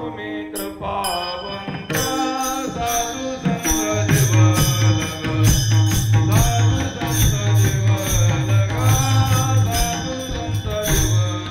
तुम्ही कृपावंत साधू संत जीवलग साधू संत जीवलग साधू संत जीवलग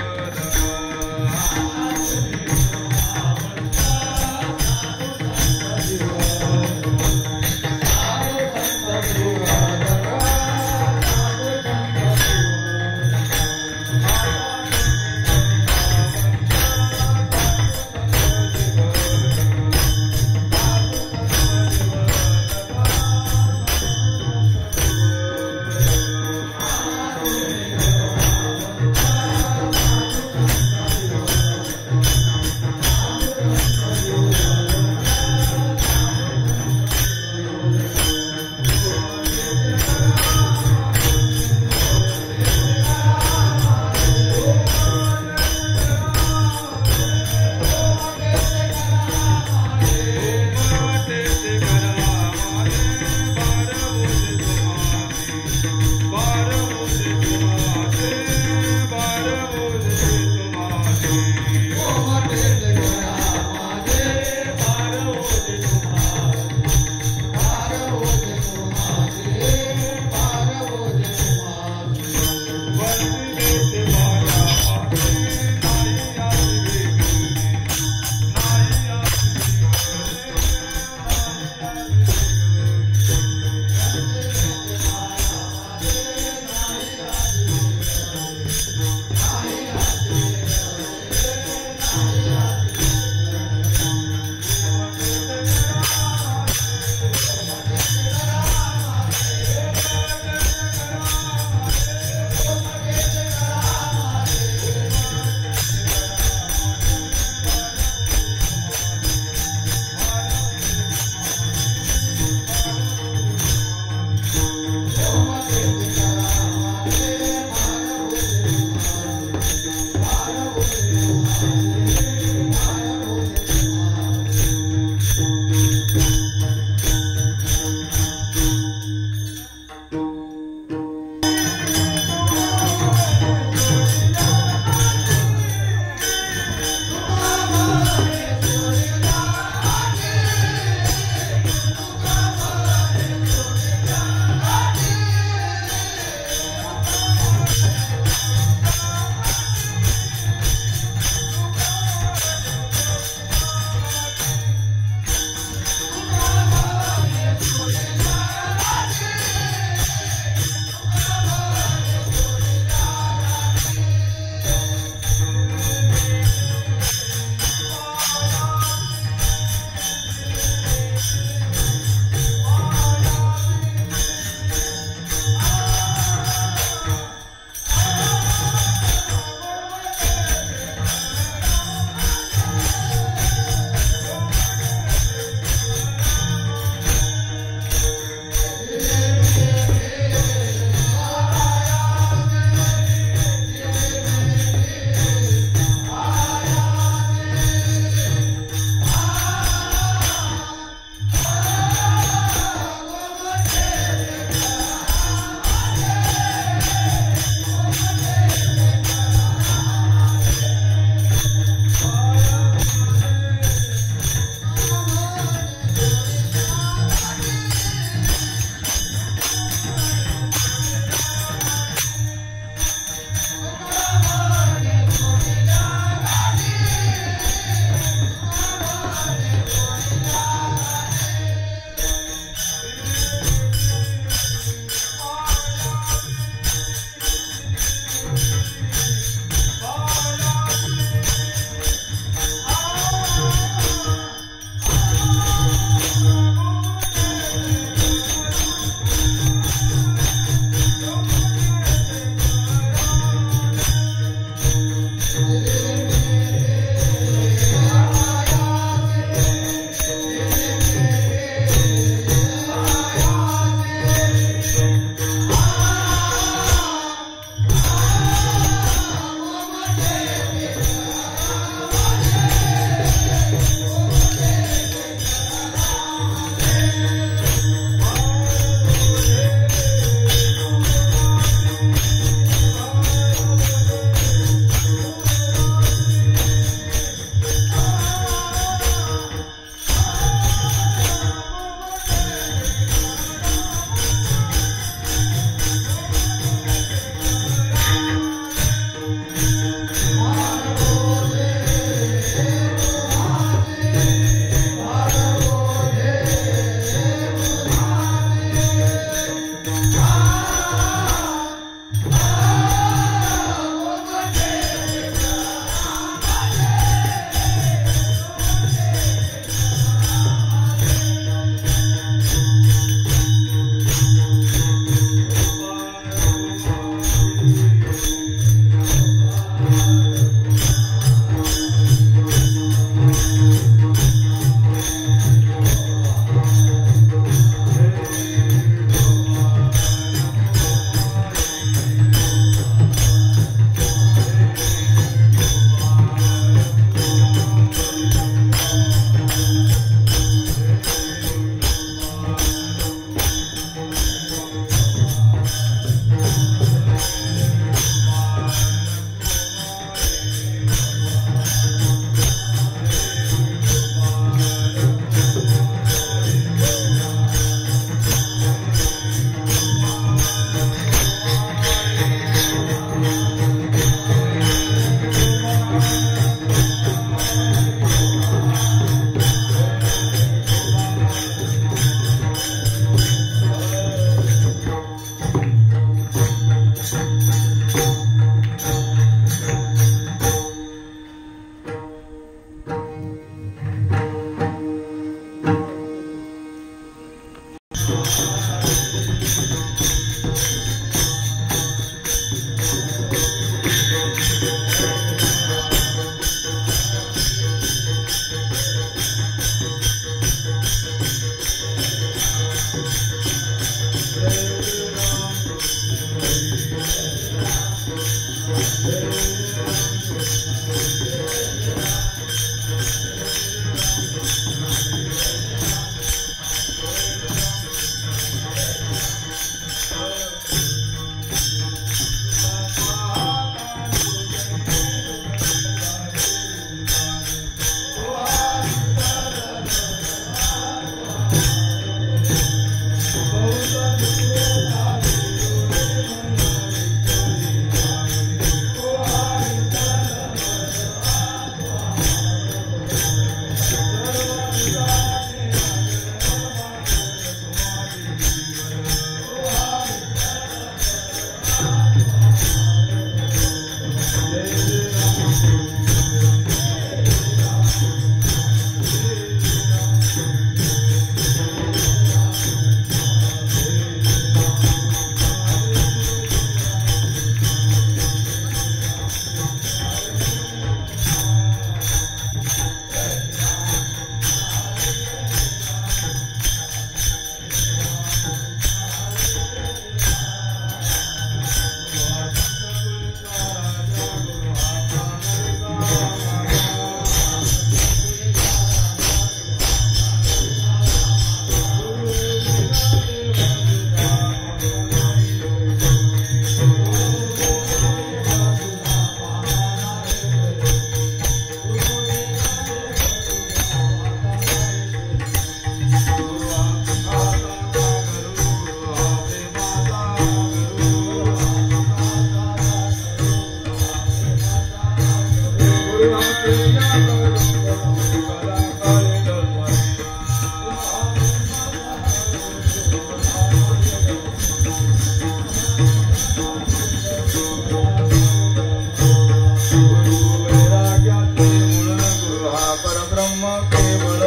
Guru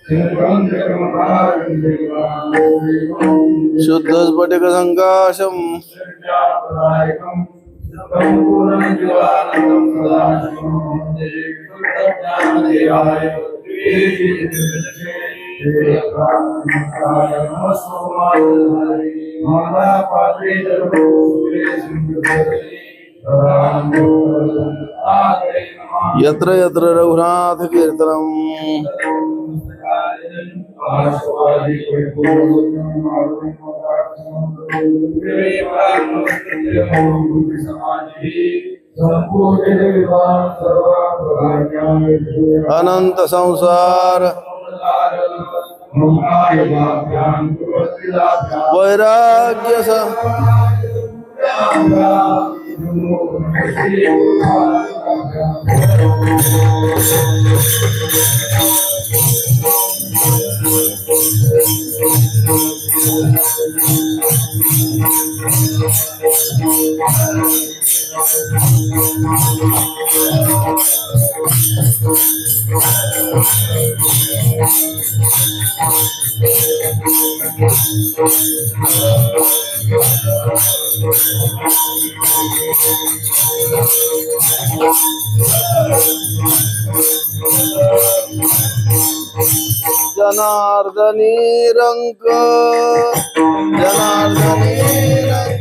शुद्ध स्फटिक संकाशम यत्र यत्र रघुनाथ कीर्तनम अनंत संसार वैराग्य जनार्दनी रंग जनार्दनी रंग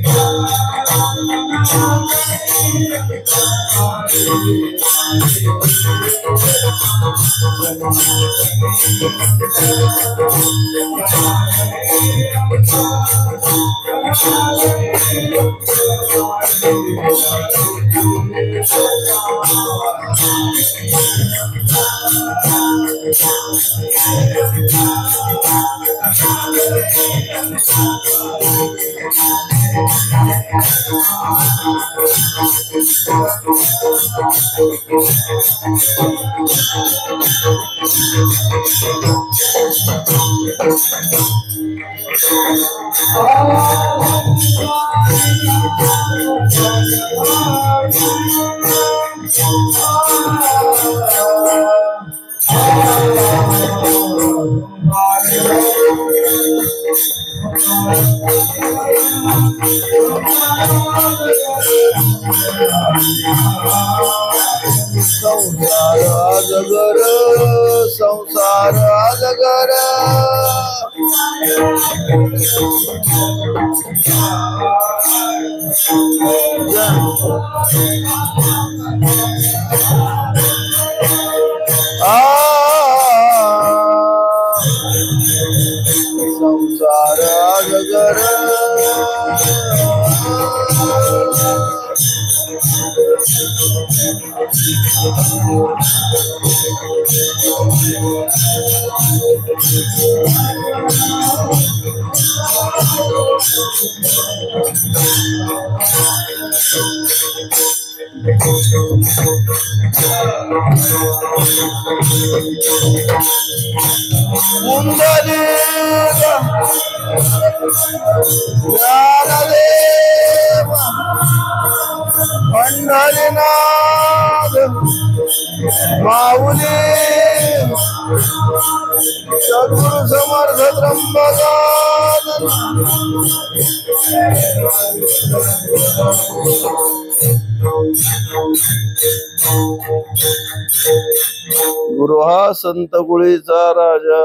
संसार अजगर संसार अजगर ज्ञानदेव पंढरीनाथ माऊली सद्गुरु समर्थ त्र्यंबकानंद गुरु हा संत कुळीचा राजा,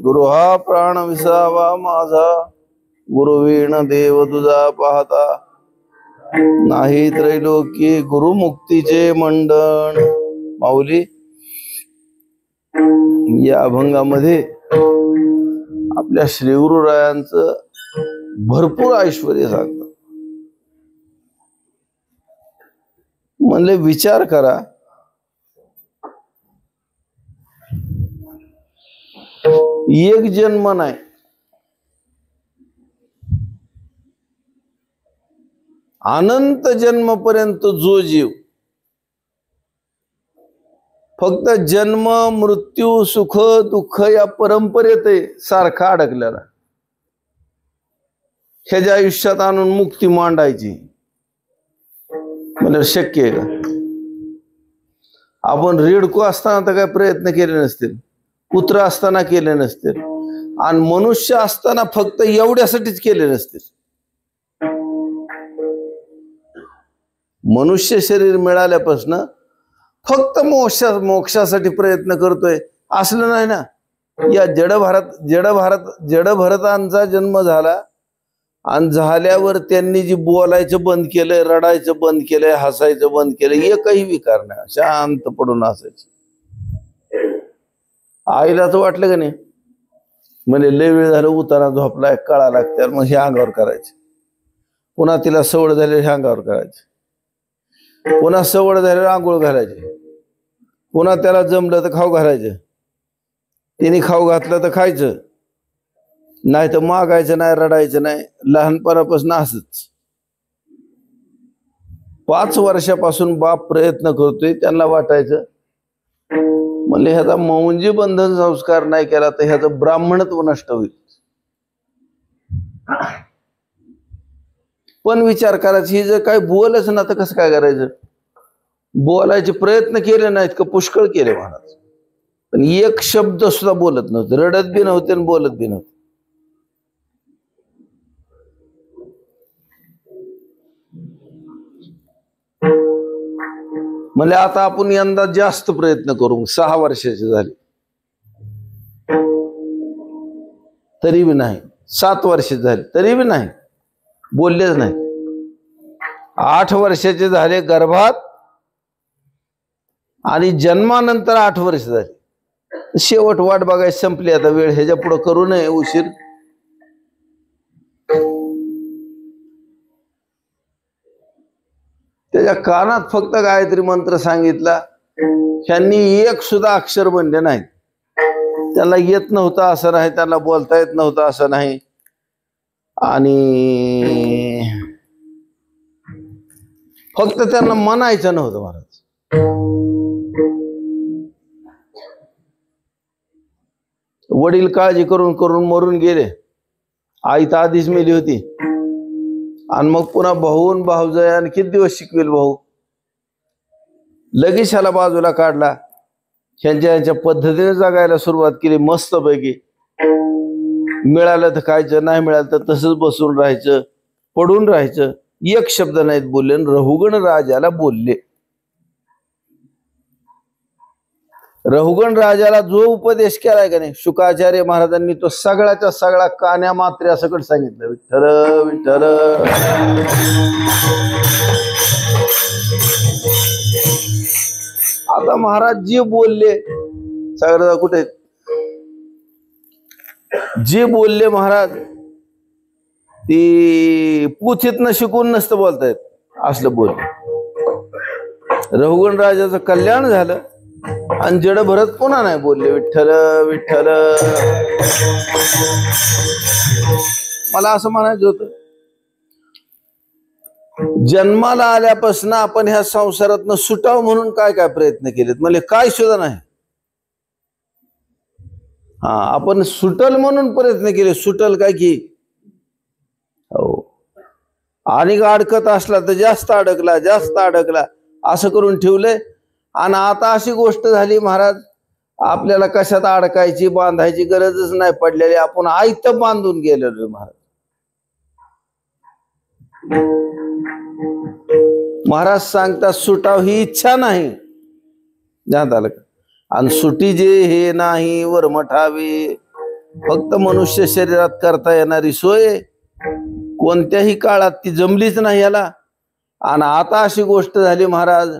गुरु हा प्राण विसावा माझा, गुरुवीण देव तुझा पाहता, नाही त्रैलोकी गुरुमुक्तीचे मंडण. माऊली या अभंगामध्ये आपल्या श्री गुरुरायांचं भरपूर ऐश्वर्य सांगतात. म्हणले विचार करा, एक जन्म नाही, अनंत जन्मपर्यंत जो जीव फक्त जन्म मृत्यू सुख दुःख या परंपरेत सारखा अडकलेला, ह्याच्या आयुष्यात आणून मुक्ती मांडायची म्हणजे शक्य आहे का? आपण रेडको असताना तर काय प्रयत्न केले नसतील. कुत्र असताना केले नसतील आणि मनुष्य असताना फक्त एवढ्यासाठीच केले नसतील. मनुष्य शरीर मिळाल्यापासून फक्त मोक्षासाठी प्रयत्न करतोय असलं नाही ना. या जडभरतांचा जन्म झाला आणि झाल्यावर त्यांनी जी बोलायचं बंद केलंय, रडायचं बंद केलंय, हसायचं बंद केलंय, एकही विकार नाही, शांत पडून असायचं. आईला तर वाटलं का नाही, म्हणजे लय वेळ झालं उतारा झोपलाय कळा लागत्या, मग हे अंगावर करायचे. पुन्हा तिला सवड झाली हे अंगावर करायचे. पुन्हा सवड झाल्यावर आंघोळ घालायचे. पुन्हा त्याला जमलं तर खाऊ घालायचं. तिने खाऊ घातलं तर खायचं, नाही तर मागायचं नाही, रडायचं नाही. लहानपणापासून असंच. 5 वर्षापासून बाप प्रयत्न करतोय. त्यांना वाटायचं म्हणजे ह्याचा मौंजी बंधन संस्कार नाही केला तर ह्याचं ब्राह्मणत्व नष्ट होईल. पण विचार करायची, ही जर काही बोलच ना तर कसं काय करायचं. बोलायचे प्रयत्न केले नाहीत का पुष्कळ केले महाराज, पण एक शब्द सुद्धा बोलत नव्हते, रडत बी नव्हते आणि बोलत बी नव्हते. म्हणजे आता आपण यंदा जास्त प्रयत्न करू. 6 वर्षाचे झाले तरी बी नाही, 7 वर्षाचे झाले तरी बी नाही, बोललेच नाही. 8 वर्षाचे झाले गर्भात आणि जन्मानंतर 8 वर्ष झाली. शेवट वाट बघायची संपली. आता वेळ ह्याच्या पुढे करू नये उशीर. त्याच्या कानात फक्त गायत्री मंत्र सांगितला. त्यांनी एक सुद्धा अक्षर बनले नाहीत. त्याला येत नव्हतं असं नाही, त्याला बोलता येत नव्हतं असं नाही. आणि फक्त त्यांना म्हणायचं नव्हतं महाराज. वडील काळजी करून करून मरून गेले. आई तर आधीच मेली होती. आणि मग पुन्हा भाऊन भाऊजाई आणि किती दिवस शिकवेल भाऊ. लगेच ह्याला बाजूला काढला. ह्यांच्या पद्धतीने जगायला सुरुवात केली मस्तपैकी. मिळालं तर खायचं, नाही मिळालं तर तसंच बसून राहायचं, पडून राहायचं. एक शब्द नाहीत बोलले. रहुगण राजाला बोलले. रहुगण राजाला जो उपदेश केलाय का नाही शुकाचार्य महाराजांनी, तो सगळ्याच्या सगळा कान्या मात्र्या सकट सांगितलं. विठ्ठल विठ्ठल. आता महाराज जे बोलले सगळं कुठे, जे बोलले महाराज ती पुथीतनं शिकून नसतं बोलतायत असलं बोलले. रहुगण राजाचं कल्याण झालं आणि जडभरत पुन्हा नाही बोलले विठ्ठल विठ्ठल. मला असं म्हणायचं होतं, जन्माला आल्यापासून आपण ह्या संसारातनं सुटाव म्हणून काय काय प्रयत्न केलेत, म्हणजे काय सुद्धा नाही. आपण सुटल म्हणून प्रयत्न केले. सुटल काय की हो, आणि अडकत असला तर जास्त अडकला, जास्त अडकला असं करून ठेवलंय. आणि आता अशी गोष्ट झाली महाराज, आपल्याला कशात अडकायची बांधायची गरजच नाही पडलेली. आपण आयत बांधून गेलेलो महाराज. महाराज सांगतात सुटाव ही इच्छा नाही, ध्यानात आलं का. आणि सुटी जे हे नाही वरमठावे. फक्त मनुष्य शरीरात करता येणारी सोय कोणत्याही काळात ती जमलीच नाही याला. आणि आता अशी गोष्ट झाली महाराज,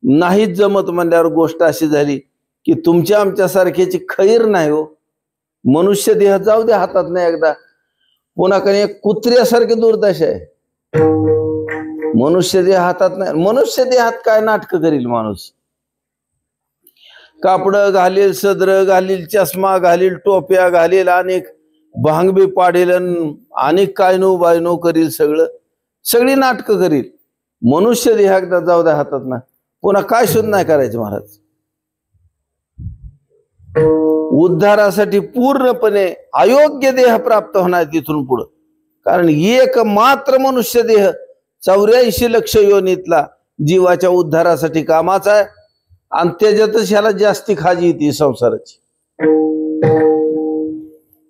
नाहीच जमत म्हणल्यावर गोष्ट अशी झाली की तुमच्या आमच्या सारख्याची खैर नाही हो. मनुष्य देह जाऊ दे हातात नाही, एकदा पुन्हा काही एक कुत्र्यासारखी दुर्दशा आहे. मनुष्य देह हातात नाही. मनुष्य देहात काय नाटक करील माणूस. कापड घालील, सदर घालील, चष्मा घालील, टोप्या घालील, अनेक भांगबी पाडेल, अनेक कायनो बायनो करील, सगळी नाटक करील. मनुष्य देह एकदा जाऊ द्या हातात ना, पुन्हा काय सुद्धा नाही करायचं महाराज. उद्धारासाठी पूर्णपणे अयोग्य देह प्राप्त होणार तिथून पुढं. कारण एक मात्र मनुष्य देह 84 लक्ष योनीतला जीवाच्या उद्धारासाठी कामाचा आहे. आणि त्याच्यातच ह्याला जास्ती खाजी येते संसाराची.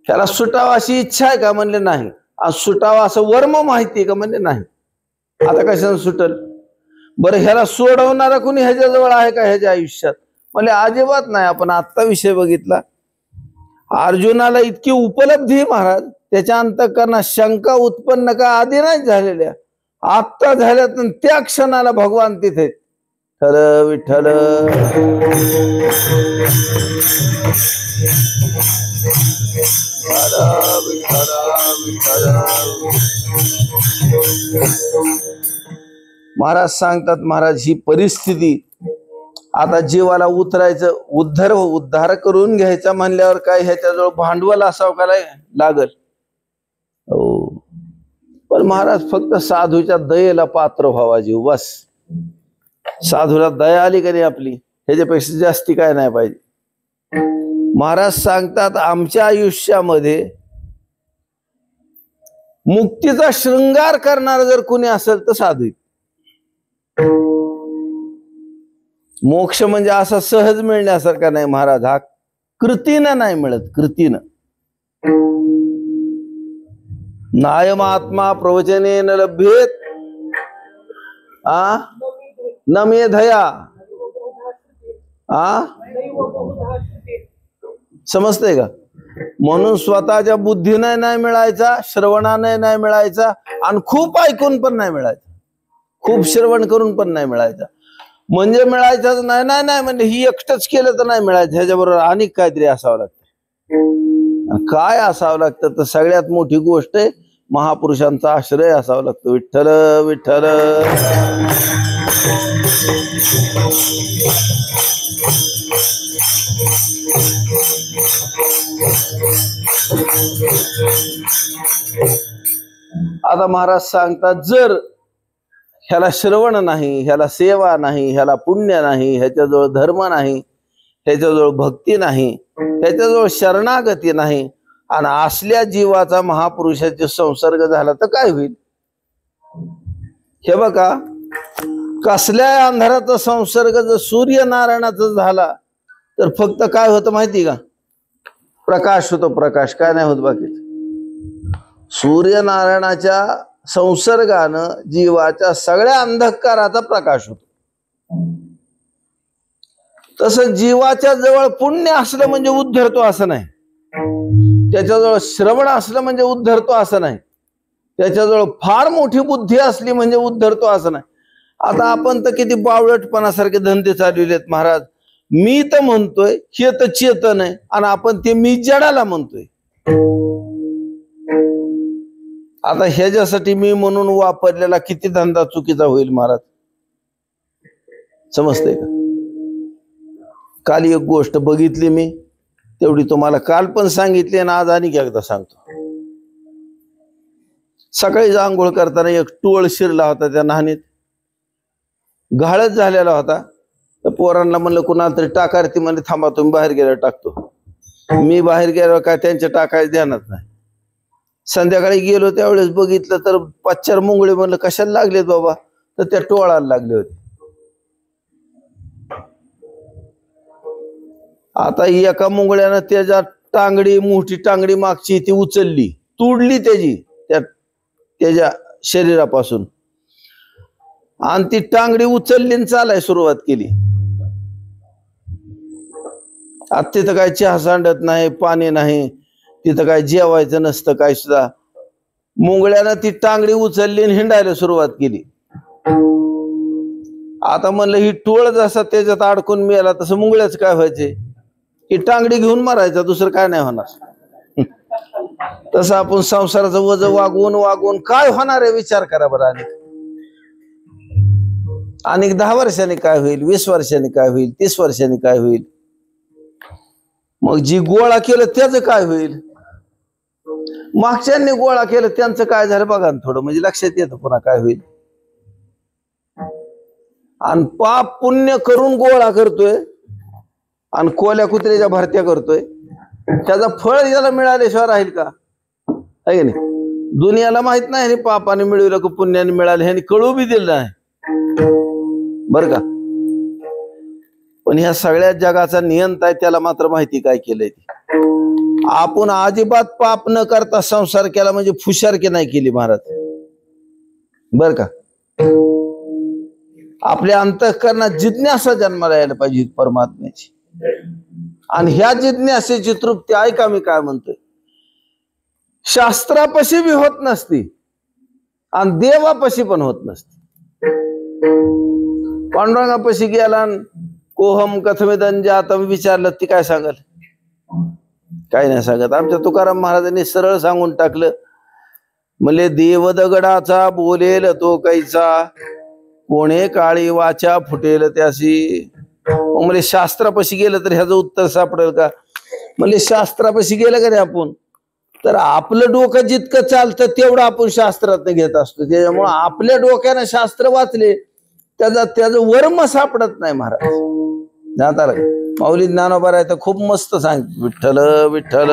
ह्याला सुटावा अशी इच्छा आहे का? म्हणले नाही. सुटावा असं वर्म माहिती आहे का? म्हणजे नाही. आता कशाने सुटल? बरं, ह्याला सोडवणारा कोणी ह्याच्याजवळ आहे का ह्याच्या आयुष्यात? म्हणजे अजिबात नाही. आपण आत्ता विषय बघितला, अर्जुनाला इतकी उपलब्धी महाराज, त्याच्या अंतःकरणात शंका उत्पन्न का आधी नाही झालेल्या, आत्ता झाल्यात. त्या क्षणाला भगवान तिथे ठल विठ्ठल महाराज सांगतात, महाराज ही परिस्थिती आता जीवाला उतरायचं, उद्धार करून घ्यायचा म्हणल्यावर काय ह्याच्याजवळ भांडवल असावं का लागल? हो, पण महाराज फक्त साधूच्या दयेला पात्र व्हावा जीव, बस. साधूला दया आली का नाही आपली, ह्याच्यापेक्षा जास्ती काय नाही पाहिजे. महाराज सांगतात, आमच्या आयुष्यामध्ये मुक्तीचा शृंगार करणार जर कुणी असेल तर साधू. मोक्ष म्हणजे असा सहज मिळण्यासारखा नाही महाराज, हा कृतीनं नाही मिळत, कृतीनं. नायम आत्मा प्रवचनेन लभ्येत न मेधया. समजतंय का? म्हणून स्वतःच्या बुद्धीने नाही मिळायचा, श्रवणाने नाही मिळायचा, आणि खूप ऐकून पण नाही मिळायचा, खूप श्रवण करून पण नाही मिळायचा. म्हणजे मिळायचंच नाही. नाही नाही म्हणजे ही एकटंच केलं तर नाही मिळायचं, ह्याच्याबरोबर आणि काहीतरी असावं लागतं. काय असावं लागतं? तर सगळ्यात मोठी गोष्ट आहे महापुरुषांचा आश्रय असावा लागतो. विठ्ठल विठ्ठल. आता महाराज सांगतात, जर ह्याला श्रवण नाही, ह्याला सेवा नाही, ह्याला पुण्य नाही, ह्याच्याजवळ धर्म नाही, ह्याच्याजवळ भक्ती नाही, ह्याच्याजवळ शरणागती नाही, आणि असल्या जीवाचा महापुरुषाचे संसर्ग झाला तर काय होईल? हे बघा, कसल्या अंधाराचा संसर्ग जर सूर्यनारायणाचा झाला तर फक्त काय होतं माहिती का? प्रकाश होतो, प्रकाश. काय नाही होत बाकी. सूर्यनारायणाच्या संसर्गानं जीवाच्या सगळ्या अंधकाराचा प्रकाश होतो. तसं जीवाच्या जवळ पुण्य असलं म्हणजे उद्धरतो असं नाही, त्याच्याजवळ श्रवण असलं म्हणजे उद्धरतो असं नाही, त्याच्याजवळ फार मोठी बुद्धी असली म्हणजे उद्धरतो असं नाही. आता आपण तर किती बावळटपणासारखे धंदे चालविलेत महाराज. मी तर म्हणतोय हे तर चेतन आहे, आणि आपण ते मी जडाला म्हणतोय. आता ह्याच्यासाठी मी म्हणून वापरलेला किती धंदा चुकीचा होईल महाराज, समजतंय का? काल एक गोष्ट बघितली मी, तेवढी तुम्हाला काल पण सांगितली आणि आज आणि एकदा सांगतो. सकाळी आंघोळ करताना एक टोळ शिरला होता त्या नाहनीत, घाळच झालेला होता. तर पोरांना म्हणलं कुणाला तरी टाकार, ती म्हणजे थांबा तुम्ही बाहेर गेल्यावर टाकतो. मी बाहेर गेल्यावर काय त्यांच्या टाकायचं ध्यानात नाही. संध्याकाळी गेलो त्यावेळेस बघितलं तर 5-4 मुंगळे. म्हणलं कशाला लागलेत बाबा? तर त्या टोळाला लागले होते. आता एका मुंगळ्यानं त्याच्या टांगडी, मोठी टांगडी मागची ती उचलली, तुडली त्याच्या शरीरापासून, आणि ती टांगडी उचलली आणि चालाय सुरुवात केली. आता तिथं काय चहा सांडत नाही, पाणी नाही, तिथं काय जेवायचं नसतं, काय सुद्धा. मुंगळ्यानं ती टांगडी उचलली आणि हिंडायला सुरुवात केली. आता म्हणलं ही टोळ जसा त्याच्यात अडकून मिळाला तसं मुंगळ्याच काय व्हायचे, ही टांगडी घेऊन मारायचा, दुसरं काय नाही होणार. तसं आपण संसाराचं वज वागवून वागवून काय होणार आहे विचार करा बरं. आणि 10 वर्षांनी काय होईल, 20 वर्षांनी काय होईल, 30 वर्षांनी काय होईल? मग जी गोळा केलं त्याचं काय होईल? मागच्यांनी गोळा केलं त्यांचं काय झालं बघा ना थोडं, म्हणजे लक्षात येतं पुन्हा काय होईल. आणि पाप पुण्य करून गोळा करतोय आणि कोल्या कुत्र्याच्या भरत्या करतोय, त्याचा फळ याला मिळाल्याशिवाय राहील का? आहे नाही. दुनियाला माहित नाही पापाने मिळवलं का पुण्याने मिळाले, ह्याने कळू बी दिलं नाही बर का. पण ह्या सगळ्या जगाचा नियंता आहे त्याला मात्र माहिती काय केलंय ते. आपण अजिबात पाप न करता संसार केला म्हणजे फुशारकी नाही केली महाराज, बर का. आपल्या अंतःकरणात जिज्ञासा जन्माला यायला पाहिजे परमात्म्याची, आणि ह्या जिज्ञासेची तृप्ती ऐका मी काय म्हणतोय, शास्त्रापाशी बी होत नसती आणि देवापाशी पण होत नसती. पांडुरंगापाशी गेला, कोहम कथमिदं जातम विचारलं, ती काय सांगल? काय नाही सांगत. आमच्या तुकाराम महाराजांनी सरळ सांगून टाकलं, म्हणले देव दगडाचा बोलेल तो कैचा, कोणे काळी वाचा फुटेल त्याशी. म्हणजे शास्त्रापाशी गेलं तर ह्याचं उत्तर सापडेल का? म्हणजे शास्त्रापाशी गेलं का रे आपण, तर आपलं डोकं जितकं चालतं तेवढं आपण शास्त्रात घेत असतो. त्याच्यामुळं आपल्या डोक्यानं शास्त्र वाचले त्याचं वर्म सापडत नाही महाराज. जाता माऊली ज्ञानोबा आहे तर खूप मस्त सांग, विठ्ठल विठ्ठल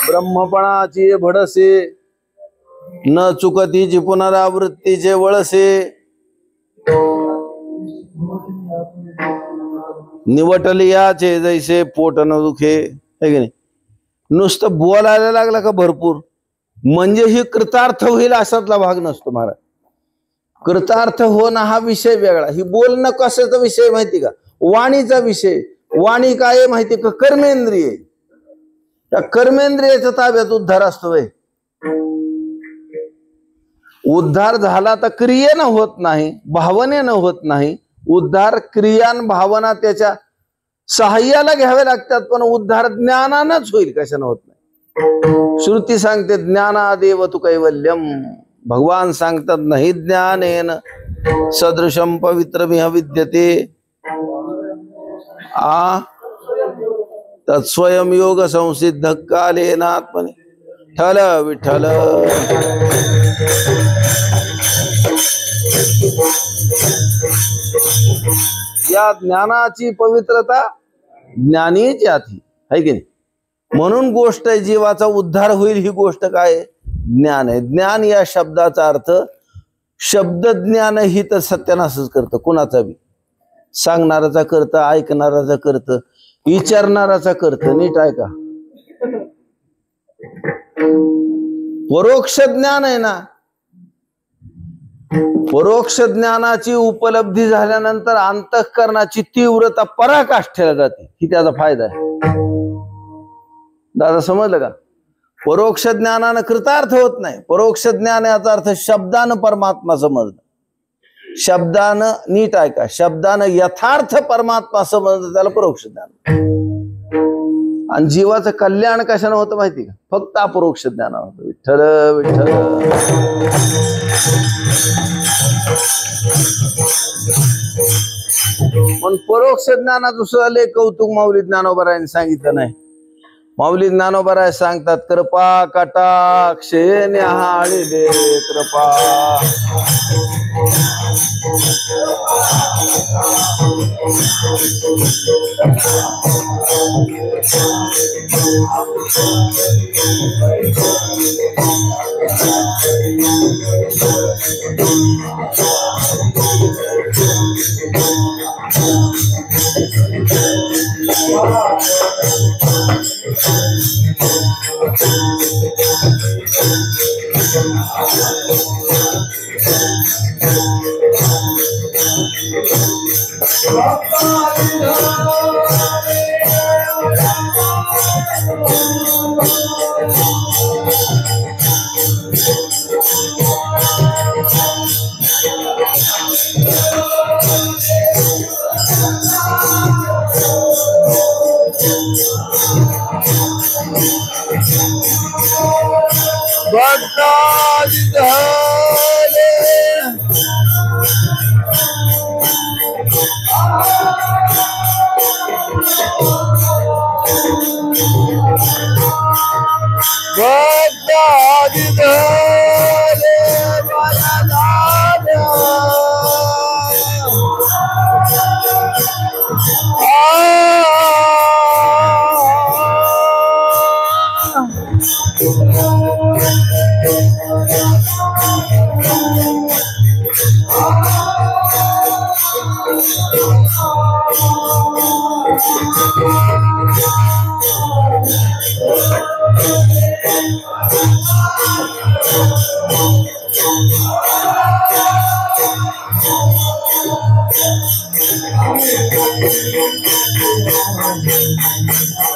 ब्रह्मपणाची भडसे, न चुकतीची पुनरावृत्तीचे वळसे, निवटलियाचे जैसे पोट न दुखे. है की नाही? नुसतं बोलायला लागला का भरपूर म्हणजे ही कृतार्थ होईल असातला भाग नसतो महाराज. कृतार्थ होणं हा विषय वेगळा, ही बोलणं कशाचा विषय माहिती का? वाणीचा विषय. वाणी काय आहे माहिती का? कर्मेंद्रिय. त्या कर्मेंद्रियाच्या ताब्यात उद्धार असतो. उद्धार झाला तर क्रियेनं होत नाही, भावनेनं होत नाही. उद्धार क्रियान भावना त्याच्या सहाय्याला घ्यावे लागतात, पण उद्धार ज्ञानानच होईल, कशानं होत नाही. श्रुती सांगते ज्ञानादेव तु कैवल्यम, भगवान सांगतात नाही ज्ञानेन सदृशम पवित्रमिह विद्यते. तत्स्वयं योग संसिद्ध कालेनात्मने. ठल विठ्ठल. या ज्ञानाची पवित्रता ज्ञानीची आधी आहे की नाही. म्हणून गोष्ट आहे, जीवाचा उद्धार होईल ही गोष्ट काय आहे? ज्ञान आहे. ज्ञान या शब्दाचा अर्थ शब्द ज्ञान ही तर सत्यानाशच करतं, कुणाचा बी. सांगणाराचा करतं, ऐकणाराचा करतं, विचारणाराचा करतं. नीट ऐका, परोक्ष ज्ञान आहे ना, परोक्ष ज्ञानाची उपलब्धी झाल्यानंतर अंतःकरणाची तीव्रता पराकाष्ठेला जाते, ही त्याचा फायदा आहे. दादा समजलं का? परोक्ष ज्ञानानं कृतार्थ होत नाही. परोक्ष ज्ञान याचा अर्थ शब्दानं परमात्मा समजणं. शब्दानं, नीट ऐका, शब्दानं यथार्थ परमात्मा समजणं त्याला परोक्ष ज्ञान. आणि जीवाचं कल्याण कशानं होतं माहिती का? फक्त अपरोक्ष ज्ञानानं होतं. विठ्ठल विठ्ठल. पण परोक्ष ज्ञानाचं सुद्धा लय कौतुक माऊली ज्ञानोबरायांनी सांगितलं नाही. माऊली ज्ञानोबराय सांगतात, कृपा कटाक्षे न्याहाळी दे कृपा. हाय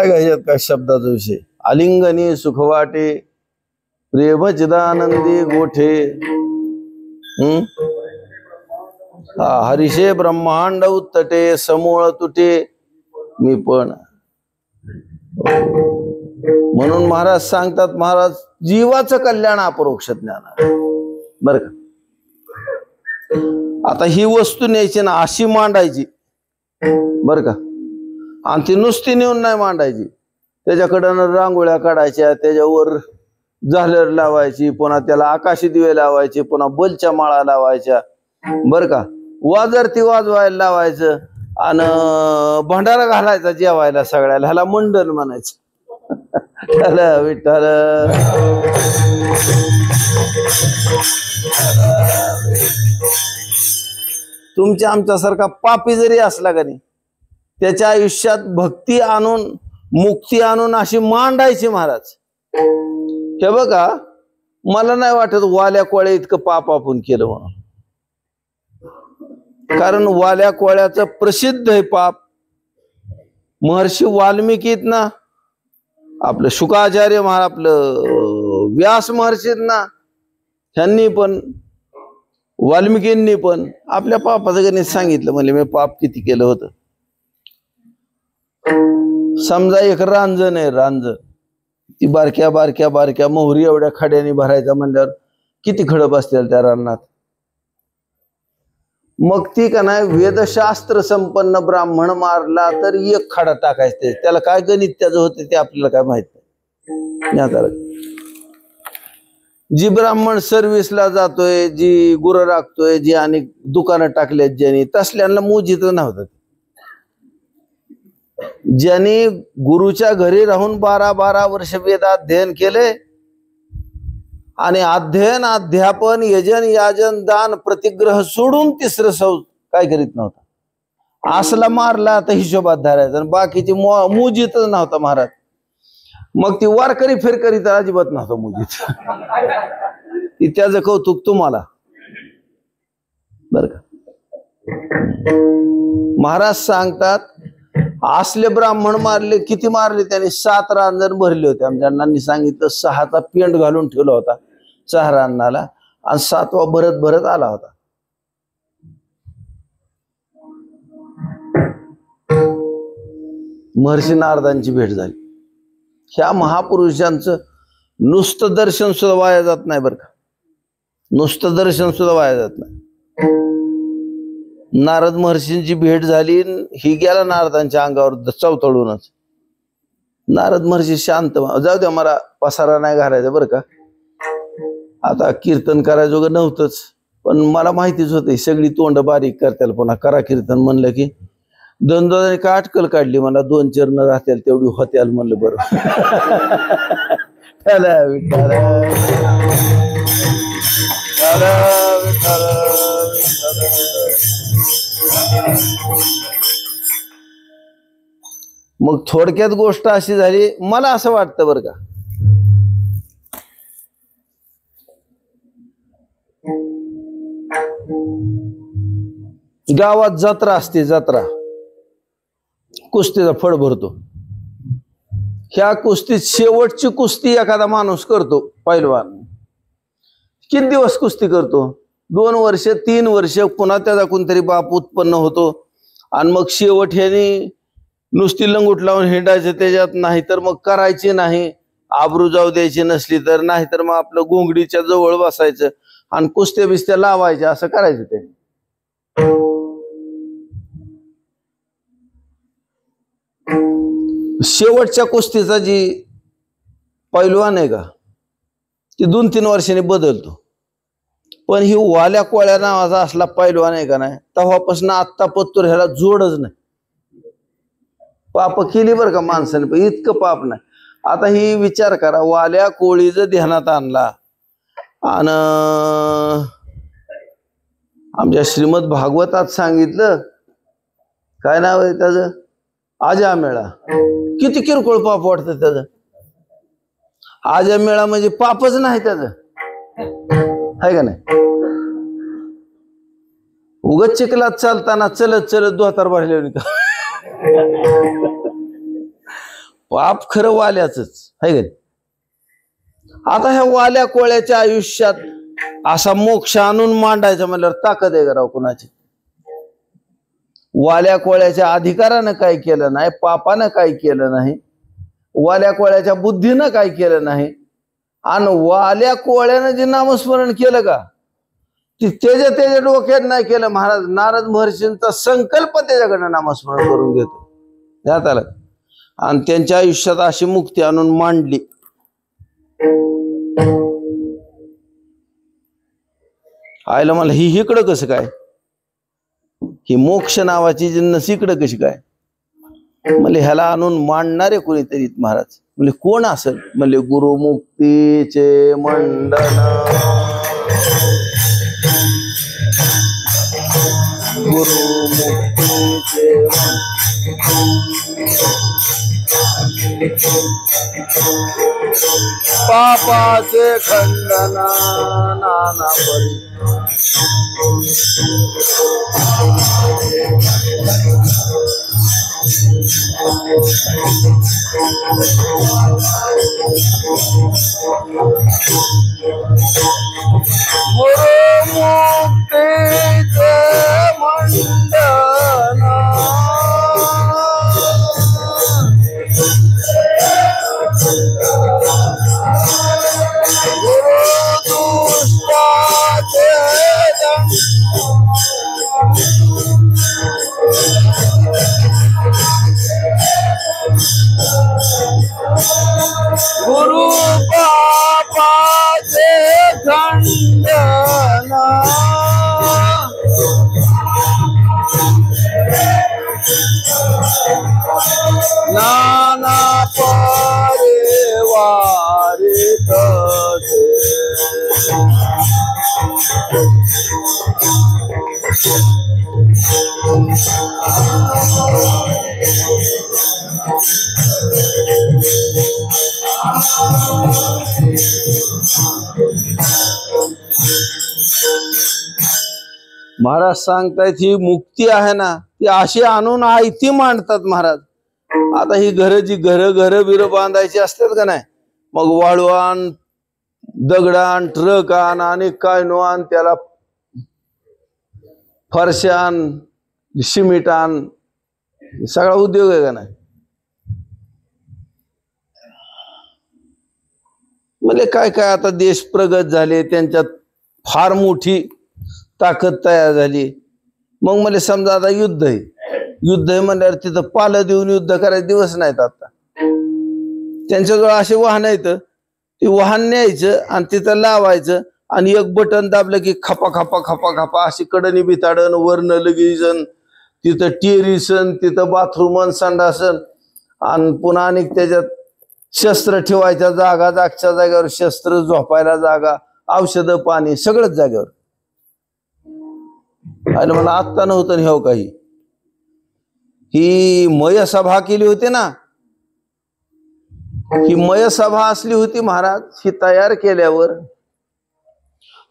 का ह्याच्यात काय शब्दाचा विषय? आलिंगनी सुखवाटे प्रेमचिदानंदी गोठे हरिषे ब्रह्मांड उत्तटे समूळ तुटे मी पण. म्हणून महाराज सांगतात, महाराज जीवाचं कल्याण अपरोक्ष ज्ञान. बर का, आता ही वस्तू न्यायची ना, अशी मांडायची बर का, आणि ती नुसती नेऊन नाही मांडायची. त्याच्याकडं रांगोळ्या काढायच्या, त्याच्यावर झालर लावायची, पुन्हा त्याला आकाशी दिवे लावायचे, पुन्हा बलच्या माळा लावायच्या बर का, वाजरती वाजवायला लावायचं, आणि भंडारा घालायचा जेवायला सगळ्याला. ह्याला मंडल म्हणायचं. त्याला विठ्ठल तुमच्या आमच्यासारखा पापी जरी असला का नाही, त्याच्या आयुष्यात भक्ती आणून मुक्ती आणून अशी मांडायची महाराज. हे बघा, मला नाही वाटत वाल्या कोळ्या इतकं पाप आपण केलं म्हणून. कारण वाल्या कोळ्याचं प्रसिद्ध आहे पाप. महर्षी वाल्मिकीत ना, आपलं शुकाचार्य आपलं व्यास महर्षीत ना, ह्यांनी पण वाल्मिकींनी पण आपल्या पापाचं गणित सांगितलं. म्हणजे मी पाप किती केलं होतं. समजा एक रांजण आहे, रांजण ती बारक्या बारक्या बारक्या मोहरी एवढ्या खड्याने भरायचा म्हणल्यावर किती खडप असतील त्या रानात. मग ती का नाही, वेदशास्त्र संपन्न ब्राह्मण मारला तर एक खडा टाकायचं. त्याला काय गणित त्याचं होतं ते आपल्याला काय माहित नाही. जी ब्राह्मण सर्व्हिसला जातोय, जी गुरं राखतोय, जी आणि दुकानं टाकल्यात ज्यांनी, तसल्यांना मोजीत नव्हतं. ज्यांनी गुरुच्या घरी राहून 12-12 वर्ष वेदाध्ययन केले आणि अध्ययन अध्यापन यजन याजन दान प्रतिग्रह सोडून तिसरं काय करीत नव्हता, असला मारला तर हिशोबात धरायचा. आणि बाकीची मुजीतच नव्हता महाराज. मग ती वारकरी फिरकरी तर अजिबात नव्हता मुजीत. ती त्याचं कौतुक तुम्हाला बर का. महाराज सांगतात, असले ब्राह्मण मारले. किती मारले त्याने? 7 रांजण भरले होते. आमच्या अण्णांनी सांगितलं 6चा पेंड घालून ठेवला होता 6 रांजणाला, आणि 7वा भरत भरत आला होता. महर्षी नारदांची भेट झाली. ह्या महापुरुषांचं नुसतं दर्शन सुद्धा वाया जात नाही बरं का. नुसतं दर्शन सुद्धा वाया जात नाही. नारद महर्षींची भेट झाली, ही गेला नारदांच्या अंगावर चवतळूनच. नारद महर्षी शांत, जाऊ द्या मला पसारा नाही घालायचा बरं का. आता कीर्तन करायचं नव्हतंच, पण मला माहितीच होतं सगळी तोंड बारीक करताल. पुन्हा करा कीर्तन म्हणलं की दोन का अटकल काढली. मला 2 चरण राहतील तेवढी होत्याल म्हणलं. बरं त्याला विठ्ठल मग थोडक्यात गोष्ट अशी झाली. मला असं वाटतं बरं का, गावात जत्रा असते, जत्रा कुस्तीचा फळ भरतो. ह्या कुस्तीत शेवटची कुस्ती एखादा माणूस करतो, पैलवान. किती दिवस कुस्ती करतो? 2 वर्ष 3 वर्ष. पुन्हा त्याचा कोणतरी बाप उत्पन्न होतो, आणि मग शेवट ह्याने नुसती लंगूट लावून हिंडायचं त्याच्यात. नाही तर मग करायची नाही, आबरू जाऊ द्यायची नसली तर, नाही तर मग आपलं घोंगडीच्या जवळ बसायचं आणि कुस्त्या बिस्त्या लावायच्या. असं करायचं ते. शेवटच्या कुस्तीचा जी पैलवान आहे का, ती 2-3 वर्षांनी बदलतो. पण ही वाल्या कोळ्या नावाचा असला पैलवान आहे का नाही, तेव्हापासून आत्ता पत्तूर ह्याला जोडच नाही. पाप केली बरं का माणसाने, पण इतकं पाप नाही. आता ही विचार करा, वाल्या कोळी जर ध्यानात आणला, आणि आमच्या श्रीमद भागवतात सांगितलं काय नाव आहे त्याचं? आजा मेळा. किती किरकोळ पाप वाटतं त्याचं. आजा मेळा म्हणजे पापच नाही त्याचं, आहे का नाही? उगत चिखलात चालताना चलत चलत दोतार भरले का पाप खरं वाल्याच, आहे का नाही? आता ह्या वाल्या कोळ्याच्या आयुष्यात असा मोक्ष आणून मांडायचा म्हणल्यावर ताकद आहे का राव कुणाची? वाल्या कोळ्याच्या अधिकारानं काय केलं नाही, पापानं काय केलं नाही, वाल्या कोळ्याच्या बुद्धीनं काय केलं नाही, आणि वाल्या कोळ्यानं जे नामस्मरण केलं का ते त्याच्या डोक्यात नाही केलं. महाराज नारद महर्षींचा संकल्प त्याच्याकडनं नामस्मरण करून घेतो त्यात आलं, आणि त्यांच्या आयुष्यात अशी मुक्ती आणून मांडली. आयला मला ही इकडं कसं काय, ही मोक्ष नावाची जिन्नस इकडं कशी काय? म्हणजे ह्याला आणून मांडणारे कोणीतरी महाराज. म्हणजे कोण असेल? म्हणजे गुरुमुक्तीचे मंडन, गुरुमुक्तीचे पापाचे खंडन नाना परी. गुरुमुक्तीचे मंडन, गुरुदुष्टाचे गुरु पापाचे खंडन, नाना परिवारित महाराज सांगतायत ही मुक्ती आहे ना ती अशी आणून आयती मांडतात महाराज. आता ही घर बिर बांधायची असतात का नाही, मग वाळवान दगडान ट्रकान आणि काय नो आण, त्याला फरशान सिमिटान, सगळा उद्योग आहे का नाही? म्हणजे काय काय आता देश प्रगत झाले, त्यांच्यात फार मोठी ताकद तयार झाली. मग मला समजा आता युद्ध आहे म्हणल्यावर तिथं पालं देऊन युद्ध करायचे दिवस नाहीत. आता त्यांच्याजवळ असे वाहन आहेत, ते वाहन न्यायचं आणि तिथं लावायचं आणि एक बटन दाबलं की खपा खपा खपा खपा अशी कडणी बिताडन वर्ण लगेचन, तिथं टेरिसन, तिथं बाथरूमन संडासन, आणि पुन्हा आणि त्याच्यात शस्त्र ठेवायच्या जागा, जागच्या जागेवर शस्त्र, झोपायला जागा, औषधं, पाणी, सगळंच जागेवर. आणि मला आत्ता नव्हतं हे काही. ही मय सभा केली होती ना, ही मय सभा असली होती महाराज. ही तयार केल्यावर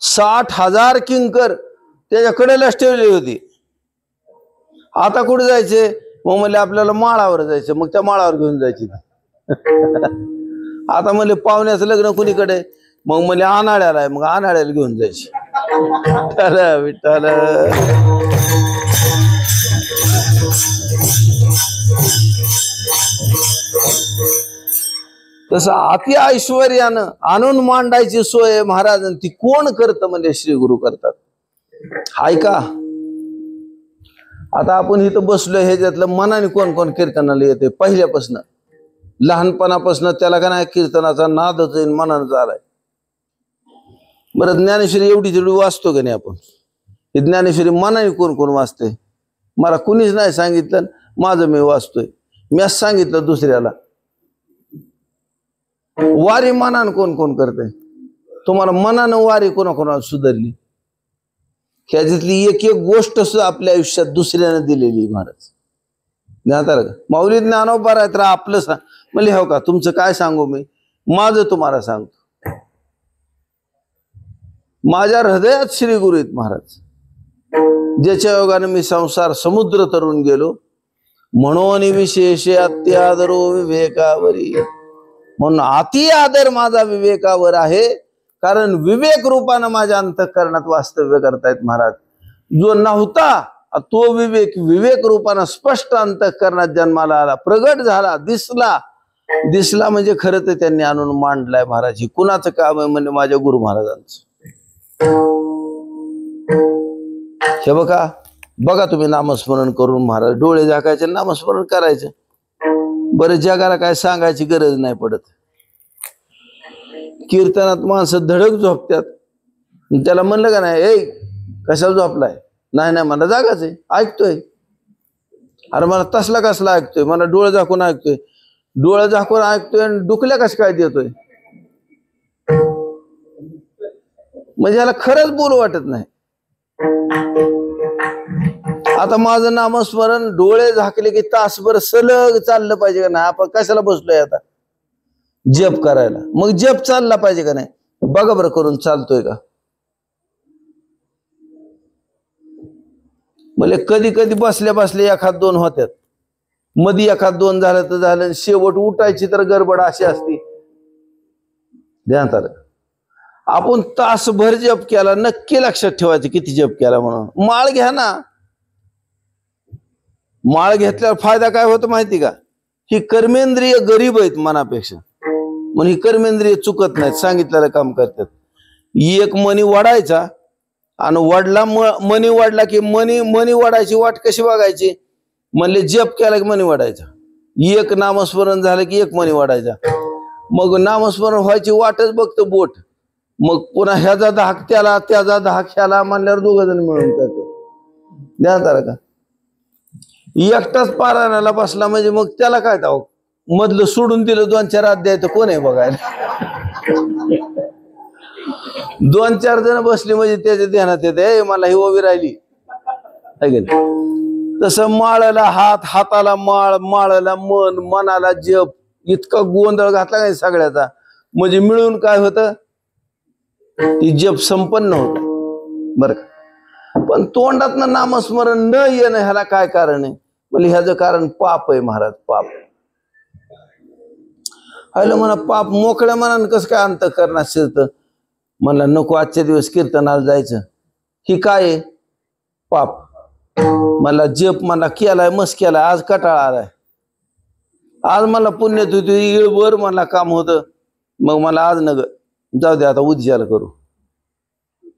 60,000 किंकर त्याच्याकडे लक्ष ठेवली होती. आता कुठे जायचे? मग म्हणले आपल्याला माळावर जायचं. मग त्या माळावर घेऊन जायची. आता म्हणले पाहुण्याचं लग्न कुणीकडे? मग म्हणले आनाड्याला आहे. मग आनाड्याला घेऊन जायची. विठ्ठल तसं अति ऐश्वर्यानं आणून मांडायची सोय महाराज. ती कोण करतं? म्हणजे श्री गुरु करतात. हाय का? आता आपण इथं बसलो, ह्याच्यातलं मनाने कोण कोण कीर्तनाला येते? पहिल्यापासून लहानपणापासून त्याला का नाही कीर्तनाचा नादच मनानं झालाय. बरं ज्ञानेश्वरी एवढी तेवढी वाचतो का नाही आपण? ही ज्ञानेश्वरी मनाने कोण कोण वाचते? मला कुणीच नाही सांगितलं, माझं मी वाचतोय. मी असं सांगितलं दुसऱ्याला. वारी मनानं कोण कोण करते? तुम्हाला मनानं वारी कोणाकोणाला सुधारली? ह्याच्यातली एक एक गोष्ट सुद्धा आपल्या आयुष्यात दुसऱ्यानं दिलेली महाराज. ज्ञाता का माऊली ज्ञानोबा आहे तर आपलं सांग म्हणजे हो का तुमचं काय सांगू मी माझं तुम्हाला सांगतो. माझ्या हृदयात श्री गुरु आहेत महाराज, ज्याच्या योगाने मी संसार समुद्र तरून गेलो. म्हणून विशेष अत्यादरो विवेकावरी, म्हणून अति आदर माझा विवेकावर आहे, कारण विवेक रूपानं माझ्या अंतःकरणात वास्तव्य करतायत महाराज. जो नव्हता तो विवेक विवेक रूपानं स्पष्ट अंतःकरणात जन्माला आला, प्रगट झाला, दिसला म्हणजे खरं तर त्यांनी आणून मांडलाय महाराज. ही कुणाचं काम आहे म्हणजे माझ्या गुरु महाराजांचं. हे बघा तुम्ही नामस्मरण करून महाराज डोळे झाकायचे नामस्मरण करायचं. बरं जगाला काय सांगायची गरज नाही पडत. कीर्तनात माणसं धडक झोपतात, त्याला म्हणलं का नाही ए कशाला झोपलाय, नाही मला जागाच आहे, ऐकतोय. अरे मला तसला कसला ऐकतोय, मला डोळे झाकून ऐकतोय, डोळे झाकून ऐकतोय आणि डुकल्या कशा काय देतोय, म्हणजे याला खरंच बोलू वाटत नाही. आता माझं नामस्मरण डोळे झाकले की तासभर सलग चाललं पाहिजे का नाही. आपण कशाला बसलोय आता जप करायला, मग जप चालला पाहिजे का नाही. बघा बरं करून चालतोय का. म्हणजे कधी कधी बसल्या एखाद दोन होत्यात, मधी एखाद दोन झालं तर झालं, शेवट उठायची तर गडबड अशी असती. ध्यानात आलं. आपण तासभर जप केला, नक्की लक्षात ठेवायचं किती जप केला म्हणून. माळ घ्या ना, माळ घेतल्यावर फायदा काय होतो माहिती का. ही कर्मेंद्रिय गरीब आहेत मनापेक्षा, म्हणून ही कर्मेंद्रिय चुकत नाहीत, सांगितलेलं काम करतात. एक मणी वाढायचा आणि मणी वाढला की मणी वाढायची वाट कशी बघायची म्हणले जप केला की मणी वाढायचा. एक नामस्मरण झालं की एक मणी वाढायचा. मग नामस्मरण व्हायची वाटच बघतो बोट, मग पुन्हा ह्याचा धाक त्याला त्याचा धाक ह्याला म्हणल्यावर दोघ जण मिळून करते. ध्यानात आलं का. एकटाच पारायणाला बसला म्हणजे मग त्याला काय दाव मधलं सोडून दिलं 2-4 अध्याय तर कोण आहे बघायला. 2-4 जण बसली म्हणजे त्याच्या ध्यानात येते मला ही ओवी राहिली. तसं माळाला हात, हाताला माळ, माळाला मन, मनाला जप, इतका गोंधळ घातला काय सगळ्याचा, म्हणजे मिळून काय होतं ती जप संपन्न होत बरं का. पण तोंडातनं नामस्मरण न येणं ह्याला काय कारण आहे म्हणजे ह्याचं कारण पाप आहे महाराज. पाप आलं म्हणा पाप मोकळ्या मनानं कसं काय अंतःकरणात शिरतं. म्हणला नको आजच्या दिवस कीर्तनाला जायचं, ही काय आहे पाप. मला जप मला केलाय मस्त केलाय, आज कटाळा आलाय, आज मला पुण्यात होती इळभर मला काम होतं, मग मला आज नग जाऊ दे आता उद्याला करू.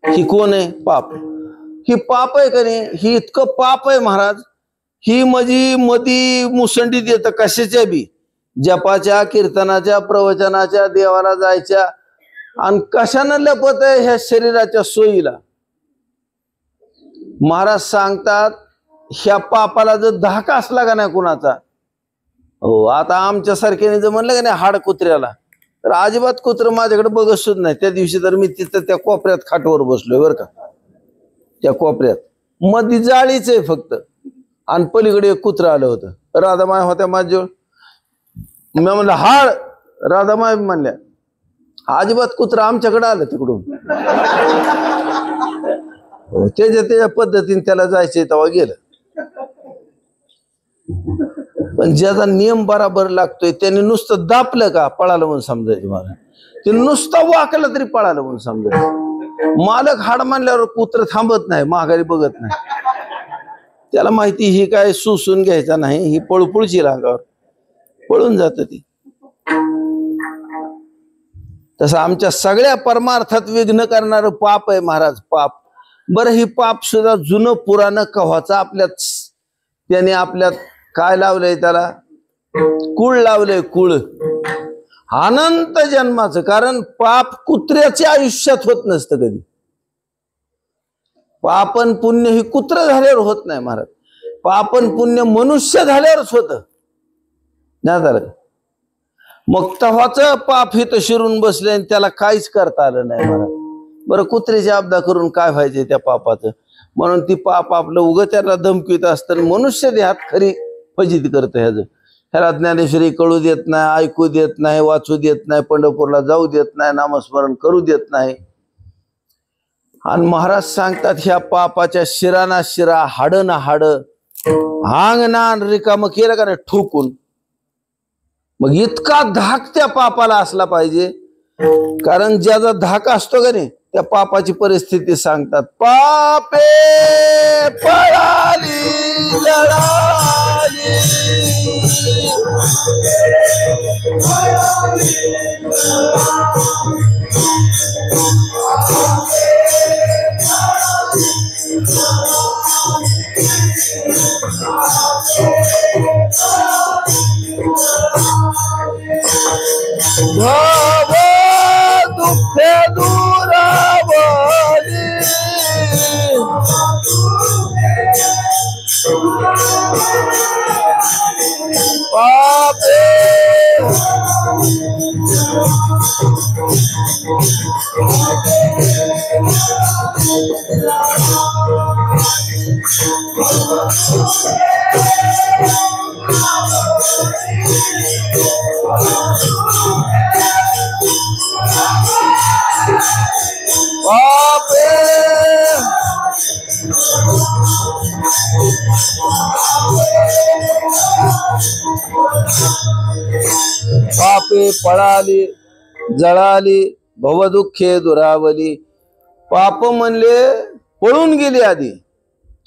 ही कोण आहे पाप. ही पाप आहे का नाही, ही इतकं पाप आहे महाराज. ही मधी मुसंडी देत कशाच्या बी जपाच्या कीर्तनाच्या प्रवचनाच्या देवाला जायच्या, आणि कशानं लपत आहे ह्या शरीराच्या सोयीला. महाराज सांगतात ह्या पापाला जर धाक असला का नाही कुणाचा, हो आता आमच्या सारख्याने जर म्हणलं का नाही हाड कुत्र्याला, तर अजिबात कुत्र माझ्याकडे बघत सुद्धा नाही. त्या दिवशी तर मी तिथं त्या कोपऱ्यात खाटवर बसलोय बरं का. त्या कोपऱ्यात मध्ये जाळीच आहे फक्त, आणि पलीकडे एक कुत्र आलं होतं. राधामाय होत्या माझ्याजवळ. मी म्हणलं हाड, राधामाय म्हणल्या अजिबात कुत्र आमच्याकडे आलं तिकडून. त्याच्या पद्धतीने त्याला जायचंय तेव्हा गेलं. पण ज्याचा नियम बराबर लागतोय त्याने नुसतं दापलं का पळालं म्हणून समजायचं. मला ते नुसतं वाकलं तरी पळालं म्हणून समजायचं. मालक हाड मानल्यावर कुत्र थांबत नाही, माघारी बघत नाही. त्याला माहिती ही काय सुसून घ्यायचा नाही, ही पळपुळची रांगावर पळून जात ती. तसं आमच्या सगळ्या परमार्थात विघ्न करणारं पाप आहे महाराज पाप. बरं ही पाप सुद्धा जुनं पुराण कव्हाचं आपल्यात, त्याने आपल्यात काय लावलंय त्याला कुळ लावलंय, कुळ अनंत जन्माचं. कारण पाप कुत्र्याच्या आयुष्यात होत नसतं कधी. पापन पुण्य ही कुत्र झाल्यावर होत नाही महाराज. पापन पुण्य मनुष्य झाल्यावरच होत. मग तव्हाच पाप हित शिरून बसले आणि त्याला काहीच करता आलं नाही महाराज. बरं कुत्र्याची आपदा करून काय व्हायचे त्या पापाचं. म्हणून ती पाप आपलं उगं त्याला धमकीत असतं. मनुष्य देहात खरी फजिती करतं ह्याला ज्ञानेश्वरी कळू देत नाही, ऐकू देत नाही, वाचू देत नाही, पंढरपूरला जाऊ देत नाही, नामस्मरण करू देत नाही. आणि महाराज सांगतात ह्या पापाच्या शिराना शिरा, हाड ना हाड, हांग ना रिकामं केलं का नाही ठोकून. मग इतका धाक त्या पापाला असला पाहिजे, कारण ज्याचा धाक असतो का नाही त्या पापाची परिस्थिती सांगतात. पापे पळाली जळाली, भव दुःख दुरावली, पापे पापे पापे पळाली जळाली, भवदुःखे दुरावली. पाप म्हणले पळून गेली आधी,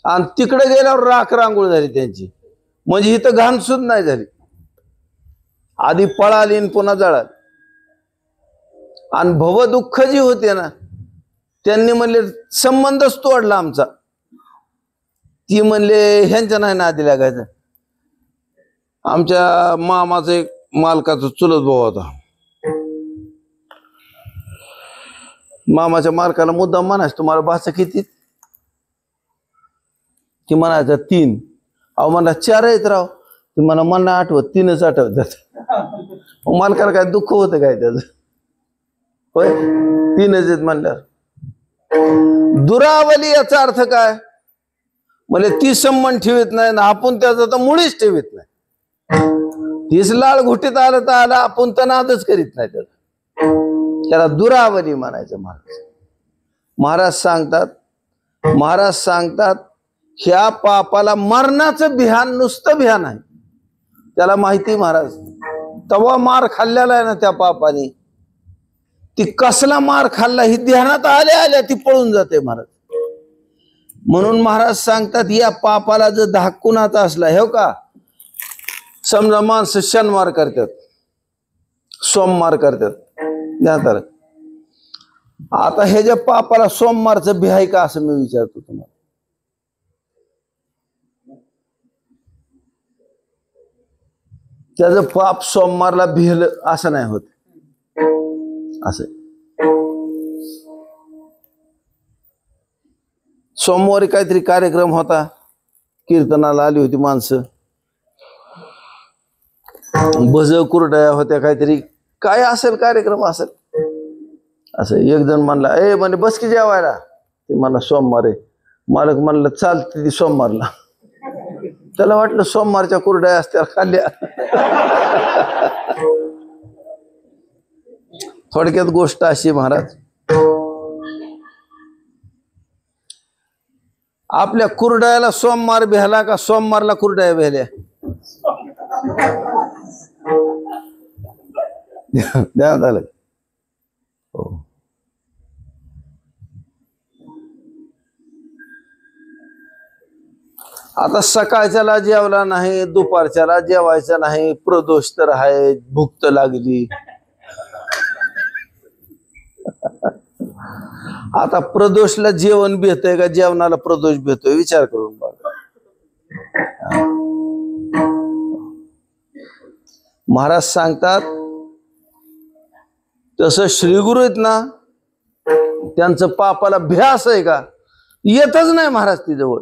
आणि तिकडे गेल्यावर राख रांगोळ झाली त्यांची, म्हणजे इथं घाण सुद्धा नाही झाली. आधी पळाली आणि पुन्हा जळाली. आणि भवदुःख जी होते ना, त्यांनी म्हणले संबंधच तोडला आमचा. ती म्हणले ह्यांच्या नाही नादी लागायचं. आमच्या मामाचं एक मालकाचा चुलत भाऊ होता. मामाच्या मालकाला मुद्दाम म्हणायचं तुम्हाला भाषा किती, ती म्हणायचं 3. अहो म्हणला 4 आहेत राव. ती मला आठवत 3च आठवतात. मालकाला काय दुःख होतं काय त्याचं, होय 3च आहेत म्हणल्यावर. दुरावली याचा अर्थ काय, म्हणजे ती संबंध ठेवत नाही ना आपण त्याचा तर मुळीच ठेवत नाही. तीच लाळ घुटीत आलं तर आला, आपण तर नादच करीत नाही त्याला दुरावली म्हणायचं. महाराज सांगतात ह्या पापाला मरणाचं भियान, नुसतं भियान आहे. त्याला माहिती महाराज तवा मार खाल्लेला आहे ना त्या पापाने, ती कसला मार खाल्ला ही ध्यानात आल्या ती पळून जाते महाराज. म्हणून महाराज सांगतात या पापाला जर धाक कुणाचा असला, हे का समजा माणसं शनिवार करतात, सोमवार करतात, आता हे ज्या पापाला सोमवारचं भिहाय का असं मी विचारतो तुम्हाला. त्याचं पाप सोमवारला भिहलं असं नाही होत. असं सोमवारी काहीतरी कार्यक्रम होता, कीर्तनाला आली होती माणसं, भज कुरड्या होत्या, काहीतरी काय असेल कार्यक्रम असेल. असं एक जण म्हणला ए म्हणे बस की जेवायला. ते मला सोमवार आहे. मालक म्हणलं चालते ती सोमवारला. त्याला वाटलं सोमवारच्या कुरड्या असत्या खाल्ल्या. थोडक्यात गोष्ट अशी महाराज, आपल्या कुरड्याला सोमवार भेला का सोमवारला कुरड्या भेल्या? ध्यानात आलं? हो. आता सकाळच्याला जेवला नाही, दुपारच्याला जेवायचं नाही, प्रदोष तर आहे, भूक तर लागली. आता प्रदोषला जेवण भेटतंय का जेवणाला प्रदोष भेटतोय? विचार करून बघा. महाराज सांगतात तसं श्रीगुरु आहेत ना, त्यांचं पापाला भ्यास आहे का? येतच नाही महाराज ती जवळ.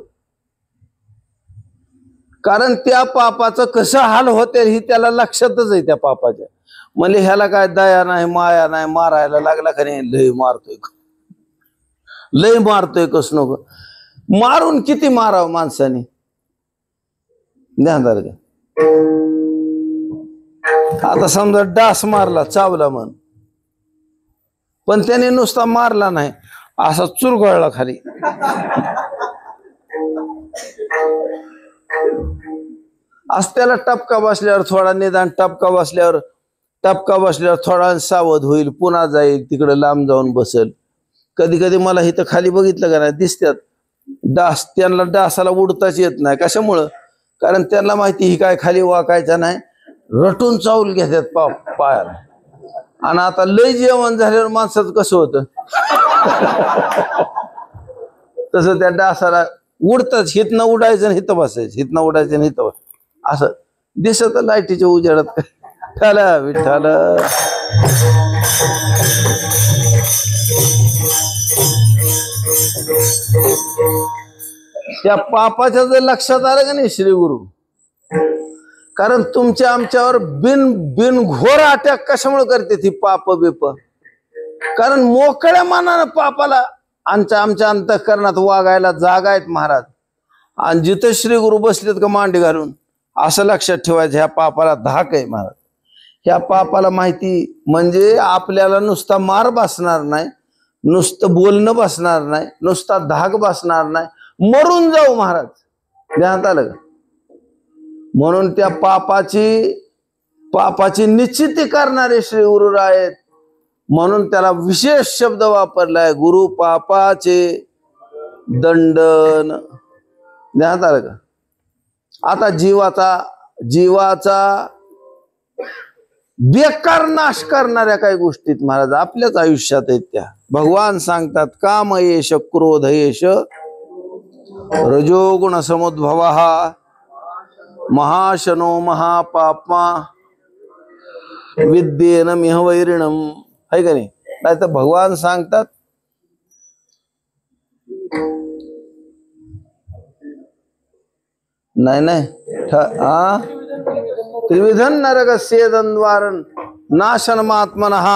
कारण त्या पापाचं कसं हाल होते ही त्याला लक्षातच आहे त्या पापाच्या. म्हणजे ह्याला काय दया नाही, माया नाही, मारायला लागला का नाही लय मारतोय कस नको. मारून किती मारावं माणसाने? ध्यान का आता समजा डास मारला, चावला म्हण, पण त्याने नुसता मारला नाही, असा चुरगळला खाली. आज त्याला टपका बसल्यावर थोडा निदान टपका बसल्यावर थोडा सावध होईल, पुन्हा जाईल तिकडे लांब जाऊन बसेल. कधी कधी मला इथं खाली बघितलं का नाही, दिसतात डास, त्यांना डासाला उडताच येत नाही. कशामुळं? कारण त्यांना माहिती ही काय खाली वाकायचा नाही, रटून चावल घेतात पायाला. आणि आता लय जेवण झाल्यावर माणसाचं कसं होतं, तसं त्या डासाला उडतच, हितनं उडायचं आणि हिथं बसायचं, हितनं उडायचं आणि हिथं बसायचं, असं दिसत लाईटीच्या उजेडात. विठ्ठल विठ्ठल. त्या पापाच्या जर लक्षात आलं का नाही श्री गुरु, कारण तुमच्या आमच्यावर बिन घोर अटॅक कशामुळे करते ती पाप बिप? कारण मोकळ्या मनानं पापाला आमच्या अंतःकरणात वागायला जागा आहेत महाराज. आणि जिथं श्री गुरु बसलेत का मांडी घालून, असं लक्षात ठेवायचं, ह्या पापाला धाक आहे महाराज. ह्या पापाला माहिती म्हणजे आपल्याला नुसता मार बसणार नाही, नुसतं बोलणं बसणार नाही, नुसता धाक बसणार नाही, मरून जाऊ महाराज. ध्यानात आलं का? म्हणून त्या पापाची निश्चिती करणारे श्री गुरु आहेत. म्हणून त्याला विशेष शब्द वापरलाय, गुरु पापाचे दंडन. ध्यानात आलं का? आता जीवाचा बेकार नाश करणाऱ्या काही गोष्टीत महाराज आपल्याच आयुष्यात आहेत. त्या भगवान सांगतात, काम येश क्रोध येश रजोगुण समुद्भव महाशनो महापापमा विद्येन मिह वैरिणम. आहे का नाही? नाही तर भगवान सांगतात, नाही त्रिविधन नरक सेदन्वारन नाशनमात्मनः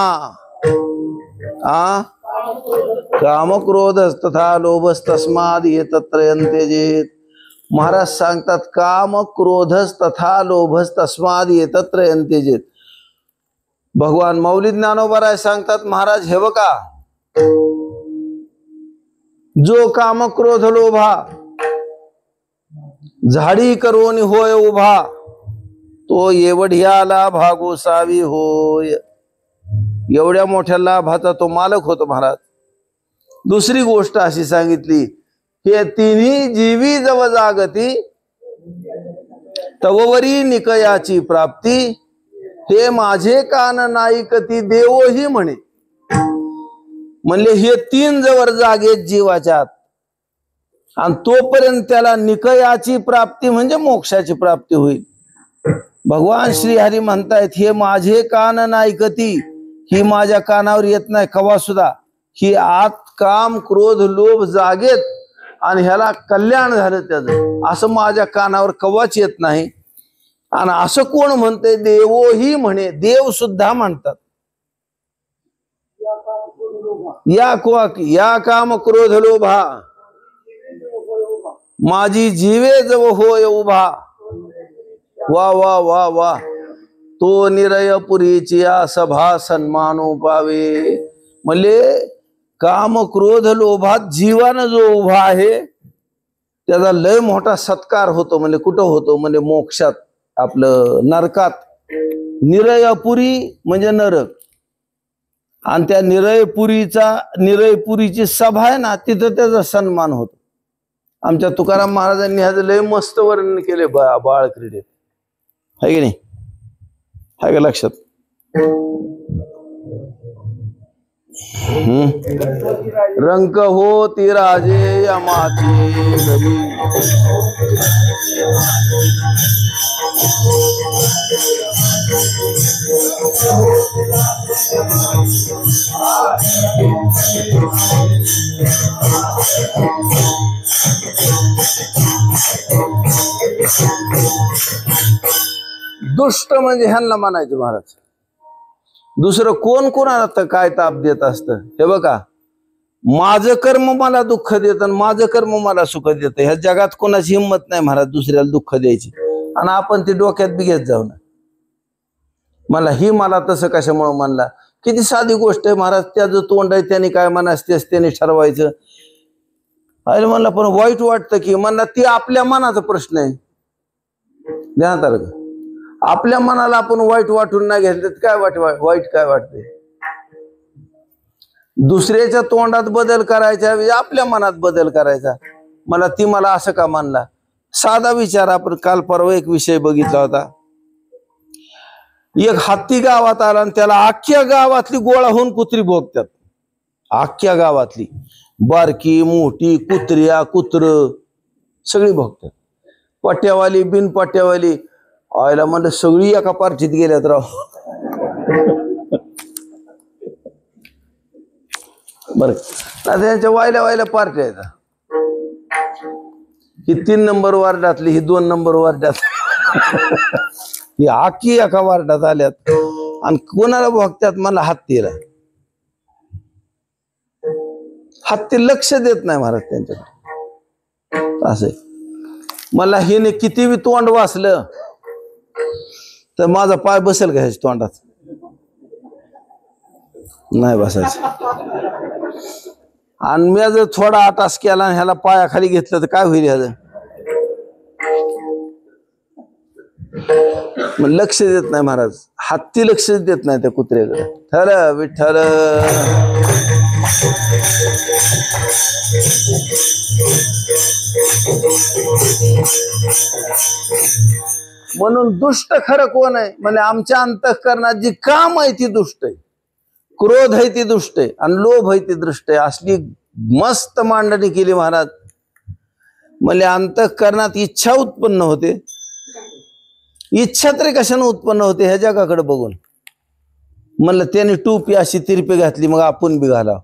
काम क्रोध तथा लोभस तस्माद एतत्रयं त्यजेत. महाराज सांगतात, काम क्रोधस तथा लोभस तस्माद एतत्रयं त्यजेत. भगवान मौली ज्ञानोबराय सांगतात, महाराज हे बघा, जो काम क्रोध लोभा झाडी करून होय उभा, तो एवढ्या लाभागोसावी होय. एवढ्या मोठ्या लाभाचा तो मालक होतो महाराज. दुसरी गोष्ट अशी सांगितली, हे तिन्ही जीवी जव जागती तववरी निकयाची प्राप्ती, हे माझे कान नाईकती देवही म्हणे. म्हणले हे तीन जवळ जागेत जीवाच्यात, आणि तोपर्यंत त्याला निकयाची प्राप्ती म्हणजे मोक्षाची प्राप्ती होईल. भगवान श्री हरी म्हणतायत, हे माझे कान नाईकती, ही माझ्या कानावर येत नाही कवा सुद्धा. ही आत काम क्रोध लोभ जागेत आणि ह्याला कल्याण झालं त्याचं, असं माझ्या कानावर कवाच येत नाही. आणि असं कोण म्हणते? देवही म्हणे, देव सुद्धा म्हणतात. या काम क्रोध लोभा माझी जीवे जव होय उभा. वा वा वा वा, तो निरयपुरीची सभा सन्मानो पावे. म्हणजे काम क्रोध लोभात जीवानं जो उभा आहे त्याचा लय मोठा सत्कार होतो. म्हणजे कुठं होतो? म्हणजे मोक्षात, आपलं नरकात. निरयपुरी म्हणजे नरक, आणि त्या निरयपुरीची सभा आहे ना, तिथं त्याचा सन्मान होतो. आमच्या तुकाराम महाराजांनी ह्याचं लय मस्त वर्णन केले बाळ क्रीडेत. आहे की नाही? आहे का लक्षात? रंक होती राजे यमाचे घरी, दुष्ट म्हणजे ह्यांना म्हणायचे महाराज. दुसरं कोण कोणाला तर काय ताप देत असतं? हे बघा, माझं कर्म मला दुःख देत आणि माझं कर्म मला सुख देत. ह्या जगात कोणाची हिंमत नाही महाराज दुसऱ्याला दुःख द्यायची. आणि आपण ते डोक्यात बी घेत जाऊ ना. मला तसं कशामुळे म्हणला. किती साधी गोष्ट आहे महाराज. त्याचं तोंड आहे त्याने काय म्हणायचं त्याने ठरवायचं. अरे म्हणला पण वाईट वाटतं की म्हणला ती आपल्या मनाचा प्रश्न आहे. ध्यानात आलं का? आपल्या मनाला आपण वाईट वाटून नाही घेतलं तर काय वाईट काय वाटते. दुसऱ्याच्या तोंडात बदल करायचा आपल्या मनात बदल करायचा. मला असं का मानला. साधा विचार. आपण काल परवा एक विषय बघितला होता. एक हत्ती गावात आला आणि त्याला अख्ख्या गावातली गोळा होऊन कुत्री भोगतात. अख्ख्या गावातली बारकी मोठी कुत्र सगळी भोगतात. पट्ट्यावाली बिनपट्ट्यावाली. आयला म्हणलं सगळी एका पार्टीत गेल्यात राव. बर त्यांच्या वायल्या पार्ट्या आहेत. ही 3 नंबर वार्डातली, ही 2 नंबर वार्डात, ही आखी एका वार्डात आल्यात. आणि कोणाला भोगत्यात मला हत्तीला. हत्ती लक्ष देत नाही महाराज त्यांच्याकडे. असं मला हिने किती बी तोंड वाचलं तर माझा पाय बसेल का ह्याच्या तोंडात. नाही बसायचं. आणि मी जर थोडा आटास केला आणि ह्याला पायाखाली घेतलं तर काय होईल ह्याचं. मग लक्ष देत नाही महाराज. हत्ती लक्ष देत नाही त्या कुत्र्याकडे. ठर विठ्ठल. म्हणून दुष्ट खरं कोण आहे म्हणजे आमच्या अंतःकरणात जी काम आहे ती दुष्ट आहे. क्रोध आहे ती दुष्ट आहे आणि लोभ आहे ती दृष्ट आहे. असली मस्त मांडणी केली महाराज. म्हणजे अंतःकरणात इच्छा उत्पन्न होते. इच्छा तरी कशाने उत्पन्न होते ह्या जगाकडे बघून. म्हणलं त्याने टोपी अशी तिरपी घातली मग आपण बी घालाव.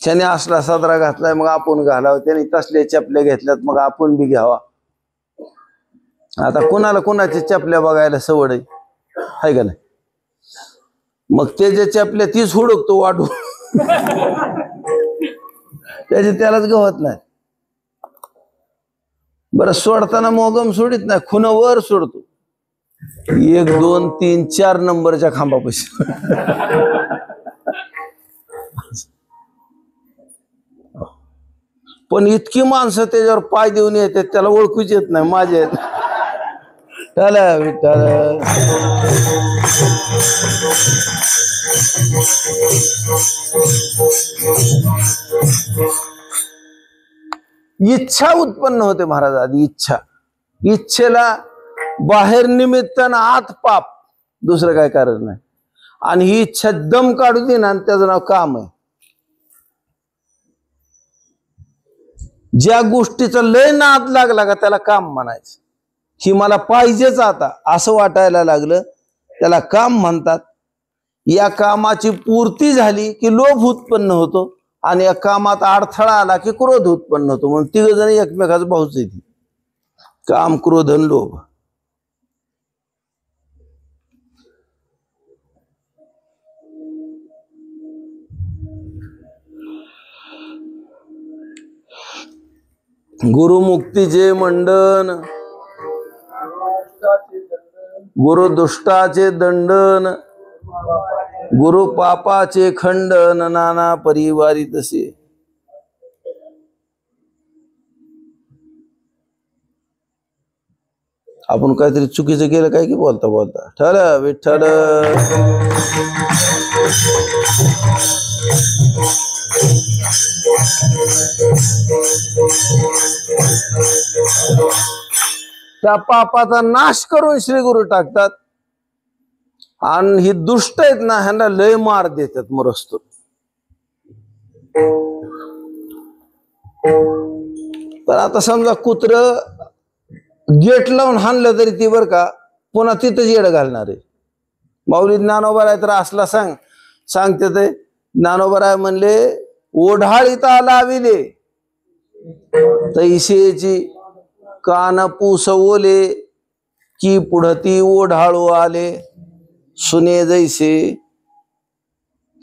त्याने असला सदरा घातलाय मग आपण घालाव. त्याने तसल्या चपल्या घेतल्यात मग आपण बी घ्यावा. आता कुणाला कुणाच्या चपल्या बघायला सवड आहे का नाही. मग त्याच्या चपल्या तीच हुडकतो वाटू. त्यालाच गवत नाही. बरं सोडताना मोगम सोडित नाही. खुन वर सोडतो. 1 2 3 4 नंबरच्या खांबापाशी. पण इतकी माणसं त्याच्यावर पाय देऊन येतात त्याला ओळखूच येत नाही. माझे आहेत. त्याला विठ्ठल. इच्छा उत्पन्न होते महाराज. आधी इच्छेला बाहेर निमित्त आणि आत पाप. दुसरं काय कारण नाही. आणि ही इच्छा दम काढू दे ना आणि त्याचं नाव काम आहे. ज्या गोष्टीचा लय नाद लागला का त्याला काम म्हणायचं. ही मला पाहिजेच आता असं वाटायला लागलं त्याला काम म्हणतात. या कामाची पूर्ती झाली की लोभ उत्पन्न होतो आणि या कामात अडथळा आला की क्रोध उत्पन्न होतो. म्हणून 3 जण एकमेकाचं भाऊच येते. काम क्रोध आणि लोभ. गुरुमुक्तीचे मंडन, गुरु दुष्टाचे दंडन, गुरु पापाचे खंडन, नाना परिवारी तसे. आपण काहीतरी चुकीचं केलं काय की बोलता बोलता. ठर विठ्ठल. त्या पापाचा नाश करून श्री गुरु टाकतात. आणि ही दुष्ट आहेत ना ह्यांना लय मार देतात मरस्तो. तर आता समजा कुत्र गेट लावून हाणलं तरी ती बर का पुन्हा तिथंच येड घालणार आहे. माऊली ज्ञानोबराय तर असला सांगते ते. ज्ञानोबराय म्हणले ओढाळीता लाविले तैसेची कान पुसवले की पुढती ओढाळू आले सुने जैसे.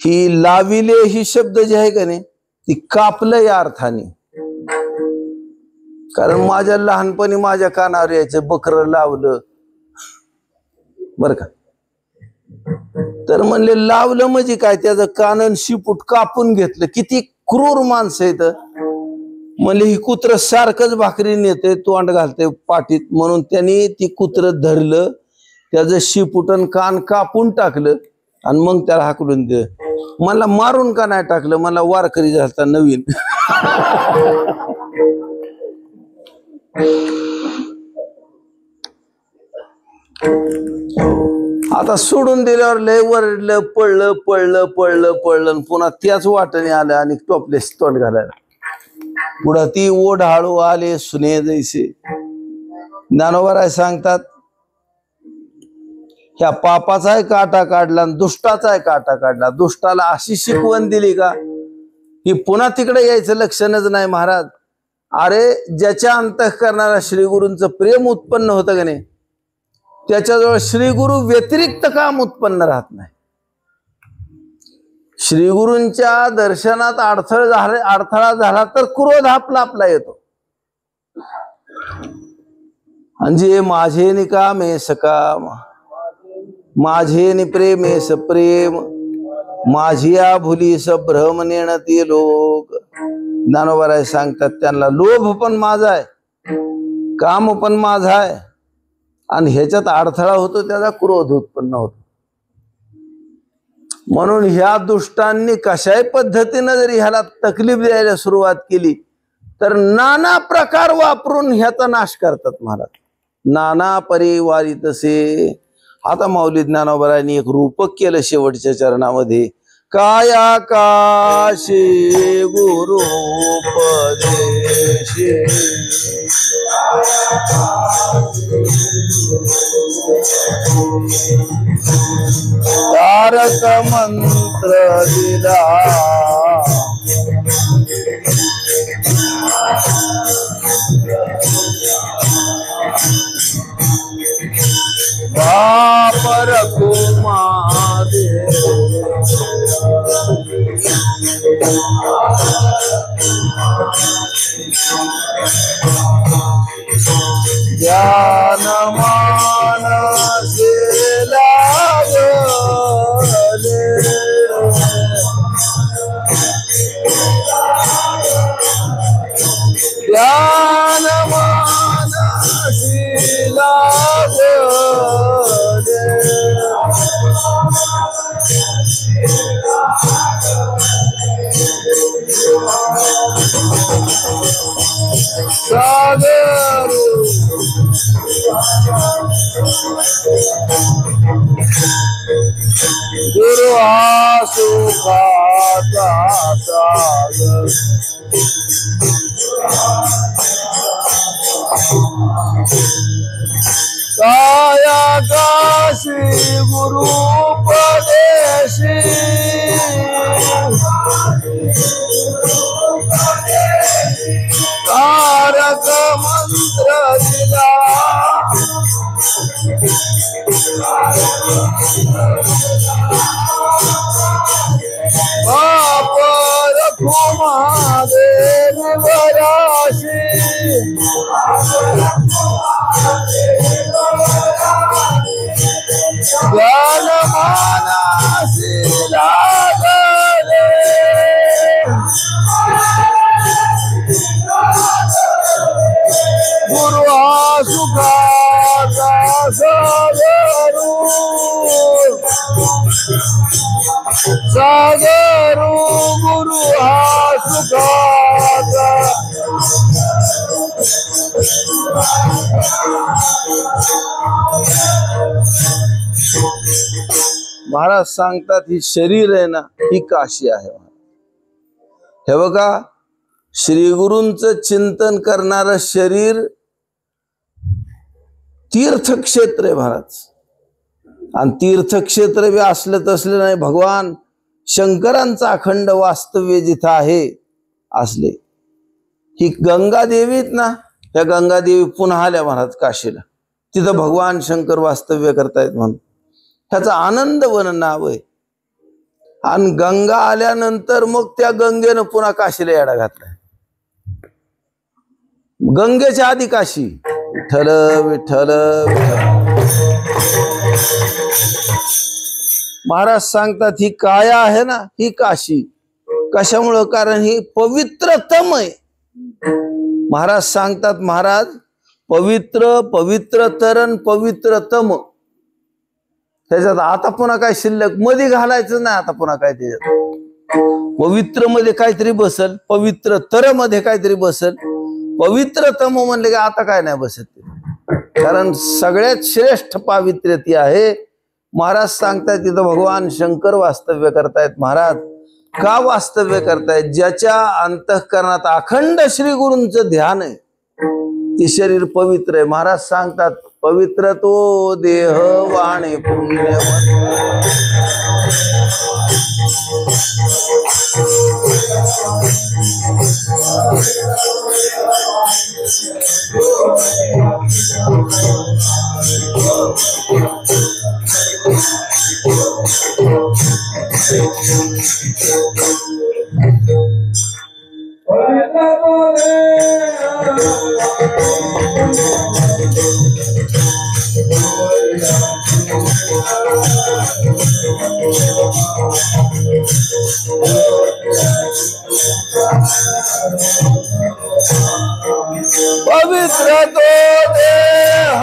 ही लाविले ही शब्द जे आहे का नाही ती कापलं या अर्थाने. कारण माझ्या लहानपणी माझ्या कानावर यायचं बकरं लावलं बर का. तर म्हणले लावलं म्हणजे काय, त्याचं कानन शिपूट कापून घेतलं. किती क्रूर माणसं आहेत. म्हणले ही कुत्र सारखंच भाकरी नेते तोंड घालते पाठीत, म्हणून त्यांनी ती कुत्र धरलं, त्याचं शिपुटन कान कापून टाकलं आणि मग त्याला हाकलून दिलं. मला मारून का नाही टाकलं, मला वारकरी झालता नवीन. आता सोडून दिल्यावर लय वरडलं, पळलं पळलं पळलं पळलं, पुन्हा त्याच वाटेने आलं आणि टोपलेस तोंड घालायला. पुढं ती ओढाळू आले सुने जैसे. ज्ञानोबा सांगतात ह्या पापाचाय काटा काढला आणि दुष्टाचाय काटा काढला. दुष्टाला अशी शिकवण दिली का ही पुन्हा तिकडे यायचं लक्षणच नाही महाराज. अरे ज्याच्या अंतःकरणाला श्रीगुरूंचं प्रेम उत्पन्न होतं का नाही, त्याच्याजवळ श्रीगुरु व्यतिरिक्त काम उत्पन्न राहत नाही. श्रीगुरूंच्या दर्शनात अडथळा झाला तर क्रोध आपला येतो. म्हणजे माझे निकामे सकाम, माझे निप्रेमेस प्रेम, माझिया भुलीस भ्रम नेणती लोक. ज्ञानोबा सांगतात त्यांना लोभ पण माझा आहे, काम पण माझा आहे, आणि ह्याच्यात अडथळा होतो त्याचा क्रोध उत्पन्न होतो. म्हणून ह्या दुष्टांनी कशाही पद्धतीनं जरी ह्याला तकलीफ द्यायला सुरुवात केली तर नाना प्रकार वापरून ह्याचा नाश करतात महाराज. नाना परिवारी तसे. आता माऊली ज्ञानोबांनी एक रूपक केलं शेवटच्या चरणामध्ये. काया काशी गुरु उपदेशे, तारक मंत्र दिला, बापर कुमारे ज्ञान मानसे लागले, ज्ञान मानसी लागले, सागर गुरु सुखाचा सागर, काया काशी गुरु उपदेशी, तारक मंत्र दिला, बापर कुमादेवी वराशी, ज्ञान मानसी लागले, गुरु सुखाचा सागरू, सागरू गुरु सुखाचा. महाराज सांगतात ही शरीर आहे ना ही काशी आहे. हे बघा श्रीगुरूंचं चिंतन करणारं शरीर तीर्थक्षेत्र आहे महाराज. आणि तीर्थक्षेत्र बी असलं तसलं नाही, भगवान शंकरांचं अखंड वास्तव्य जिथं आहे असले. ही गंगा देवीत ना, या गंगा देवी पुन्हा आल्या महाराज काशीला, तिथं भगवान शंकर वास्तव्य करतायत म्हणून ह्याचा आनंदवन नाव आहे. आणि गंगा आल्यानंतर मग त्या गंगेनं पुन्हा काशीला येडा घातलाय. गंगेच्या आधी काशी. विठ्ठल विठ्ठल विठ्ठल. महाराज सांगतात ही काया आहे ना ही काशी. कशामुळं? कारण ही पवित्रतम आहे. महाराज सांगतात, महाराज पवित्र पवित्रतरण पवित्रतम. त्याच्यात आता पुन्हा काय शिल्लक मध्ये घालायचं नाही. आता पुन्हा काय त्याच्यात पवित्र मध्ये काहीतरी बसल, पवित्र तर मध्ये काहीतरी बसल, पवित्रतम म्हणले की आता काय नाही बसत. कारण सगळ्यात श्रेष्ठ पावित्र्य ती आहे. महाराज सांगतायत तिथं भगवान शंकर वास्तव्य करतायत. महाराज का वास्तव्य करतायत? ज्याच्या अंतःकरणात अखंड श्री गुरूंचं ध्यान आहे ते शरीर पवित्र आहे. महाराज सांगतात पवित्र तो देह वाणे पुण्य. पवित्र तो देह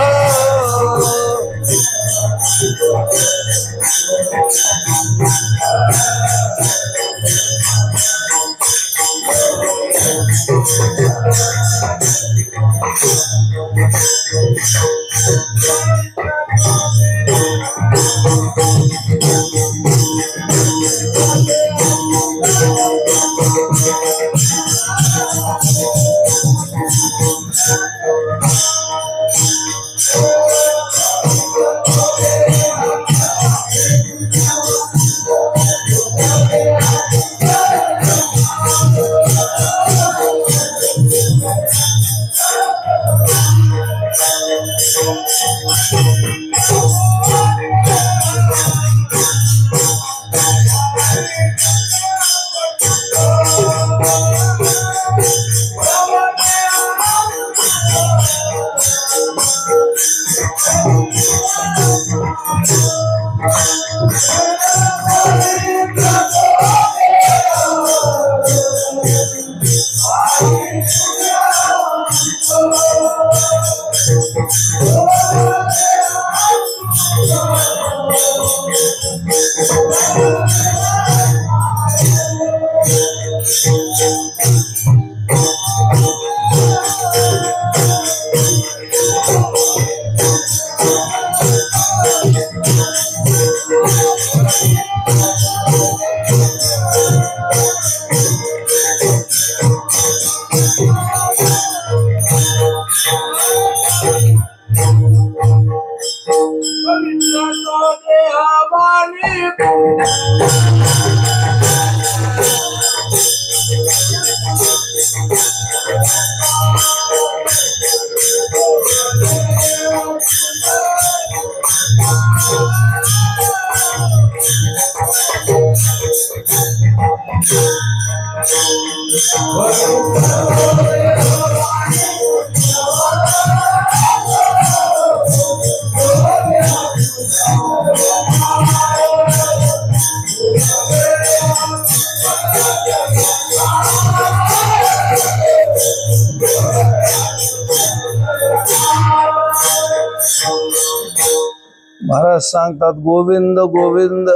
महाराज सांगतात गोविंद गोविंद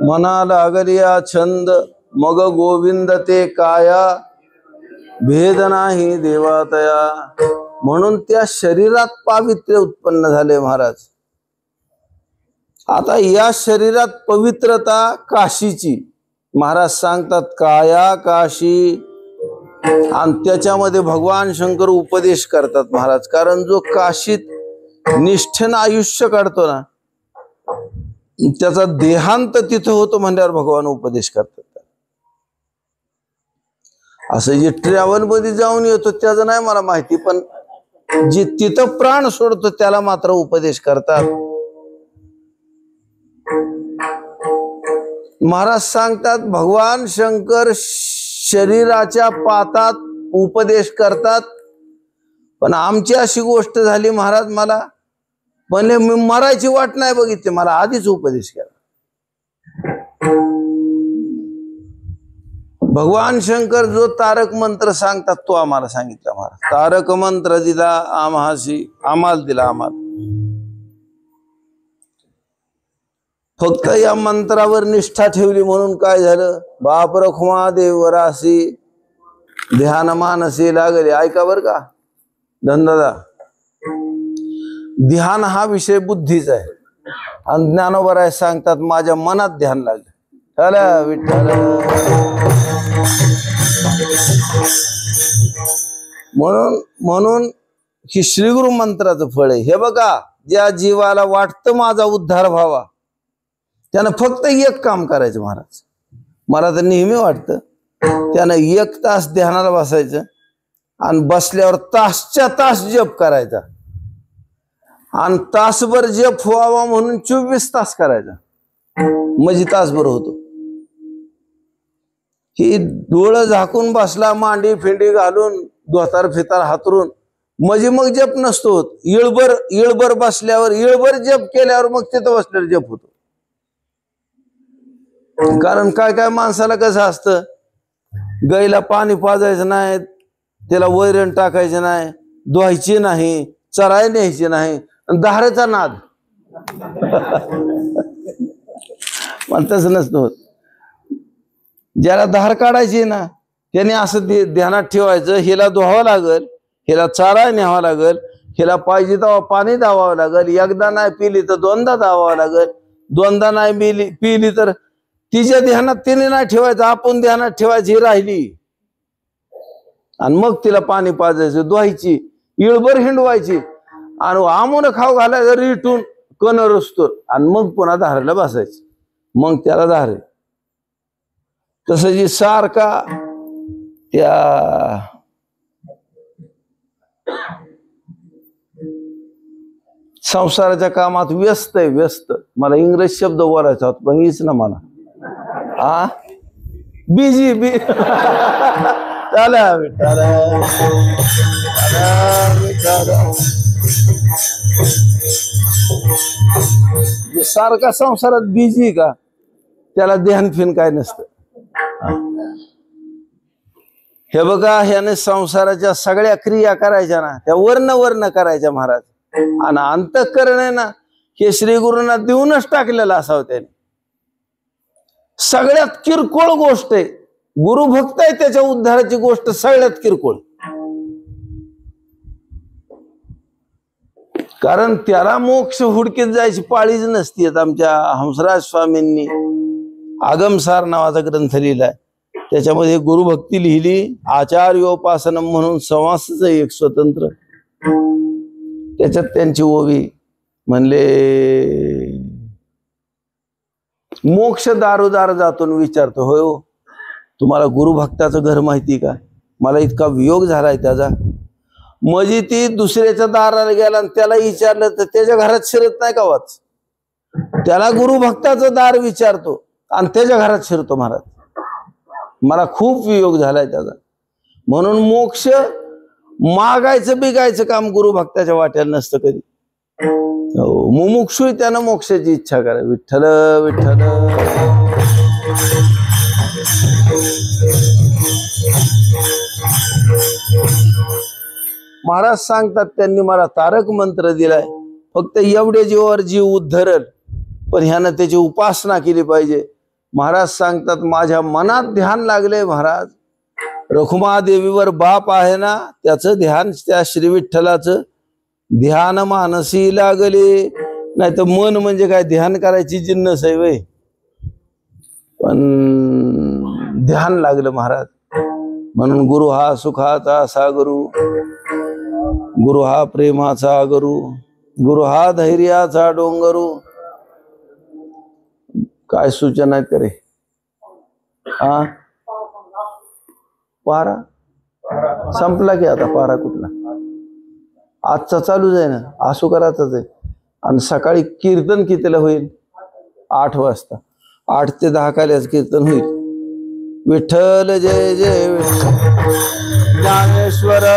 मनाला अगरिया छंद मग गोविंद ते काया भेद नाही देवातया. म्हणून त्या शरीरात पावित्र्य उत्पन्न झाले महाराज. आता या शरीरात पवित्रता काशीची. महाराज सांगतात काया काशी. आणि त्याच्यामध्ये भगवान शंकर उपदेश करतात महाराज. कारण जो काशीत निष्ठेनं आयुष्य काढतो ना त्याचा देहांत तिथं होतो म्हणल्यावर भगवान उपदेश करतात. असं जे ट्रॅव्हल मध्ये जाऊन येतो त्याचं नाही मला माहिती, पण जे तिथं प्राण सोडतो त्याला मात्र उपदेश करतात. महाराज सांगतात भगवान शंकर शरीराच्या पातात उपदेश करतात. पण आमची अशी गोष्ट झाली महाराज, मला म्हणजे मी मरायची वाट नाही बघितली, मला आधीच उपदेश केला. भगवान शंकर जो तारक मंत्र सांगतात तो आम्हाला सांगितला महाराज. तारक मंत्र दिला आम्हाला दिला आम्हाला. फक्त या मंत्रावर निष्ठा ठेवली म्हणून काय झालं, बाप रखुमा देवरासी ध्यान मानसी लागले. ऐका बर का धनदादा, ध्यान हा विषय बुद्धीचा आहे आणि ज्ञानोबराय सांगतात माझ्या मनात ध्यान लागलं. चला विठ्ठल. म्हणून ही श्रीगुरु मंत्राचं फळ आहे. हे बघा, ज्या जीवाला वाटतं माझा उद्धार व्हावा त्यानं फक्त एक काम करायचं महाराज. मला तर नेहमी वाटतं त्यानं 1 तास ध्यानाला बसायचं आणि बसल्यावर तासच्या तास जप करायचा आणि तासभर जप व्हावा म्हणून 24 तास करायचा, म्हणजे तासभर होतो. ही डोळं झाकून बसला, मांडी फिंडी घालून धोतार फितार हातरून, म्हणजे मग जप नसतो होत. इळभर बसल्यावर, इळभर जप केल्यावर मग तिथं बसल्यावर जप होतो. कारण काय काय माणसाला कसं असतं, गाईला पाणी पाजायचं नाही, त्याला वैरण टाकायचं नाही, धुवायची नाही, चराय न्यायची नाही, धारेचा नाद. मला तसं नसतं होत. ज्याला धार काढायची ना त्याने असं ध्यानात ठेवायचं, हिला धुवावं लागल, हिला चारा न्यावा लागल, हिला पाहिजे तेव्हा पाणी धावावं लागल, एकदा नाही पिली तर 2दा धावावं लागल, 2दा नाही पिली तर तिच्या ध्यानात तिने नाही ठेवायचं, आपण ध्यानात ठेवायची राहिली आणि मग तिला पाणी पाजायचं, धुवायची, इळभर हिंडवायची आणि आमून खाऊ घालायचं, रिटून कण रचतो आणि मग पुन्हा धारायला बसायचं, मग त्याला धारे. तसं जी सारखा त्या संसाराच्या कामात व्यस्त आहे, व्यस्त. मला इंग्रजी शब्द बोलायचा होता पण हीच ना मला. बिजी चला सारखा संसारात बिजी का त्याला ध्यान फिन काय नसतं. हे बघा, ह्याने संसाराच्या सगळ्या क्रिया करायच्या ना त्या वर्ण करायच्या महाराज. आणि अंतःकरण आहे ना हे श्री गुरुंना देऊनच टाकलेलं असावं त्याने. सगळ्यात किरकोळ गोष्ट आहे, गुरु भक्त आहे त्याच्या उद्धाराची गोष्ट सगळ्यात किरकोळ. कारण त्याला मोक्ष हुडकीत जायची पाळीच नसती. आमच्या हंसराज स्वामींनी आगमसार नावाचा ग्रंथ लिहिलाय, त्याच्यामध्ये गुरुभक्ती लिहिली, आचार्योपासनम म्हणून समासच एक स्वतंत्र. त्याच्यात त्यांची ओवी म्हणले, मोक्ष दारोदार जातो विचारतो, होय हो तुम्हाला गुरुभक्ताचं घर माहिती का? मला इतका वियोग झालाय त्याचा. म्हणजे ती दुसऱ्याच्या दाराला गेला आणि त्याला विचारलं तर त्याच्या घरात शिरत नाही का वाच. त्याला गुरुभक्ताचं दार विचारतो आणि त्याच्या घरात शिरतो महाराज. मला खूप वियोग झालाय त्याचा. म्हणून मोक्ष मागायचं बिगायचं काम गुरुभक्ताच्या वाट्याला नसतं कधी. मुमुक्षु त्यानं मोक्षाची इच्छा करा. विठ्ठल विठ्ठल. महाराज सांगतात त्यांनी मला तारक मंत्र दिलाय, फक्त एवढे जीवावर जीव उद्धरल, पण ह्यानं त्याची उपासना केली पाहिजे. महाराज सांगतात माझ्या मनात ध्यान लागले महाराज. रखुमादेवीवर बाप आहे ना त्याचं ध्यान, त्या श्री विठ्ठलाचं ध्यान मानसी लागले. नाही तर मन म्हणजे काय ध्यान करायची जिन्नस आहे वय, पण ध्यान लागलं महाराज. म्हणून गुरु हा सुखाचा सागरू, गुरु हा प्रेमाचा गुरु, गुरु हा धैर्याचा डोंगरू. काय सूचना आहेत करे? पारा संपला की आता. पारा कुठला? आजचा चालूच आहे ना, आसू करायचाच आहे. आणि सकाळी कीर्तन कितीला होईल? 8 वाजता. 8 ते 10 काल्याच कीर्तन होईल. विठ्ठल जय जय विठ्ठल. ईश्वर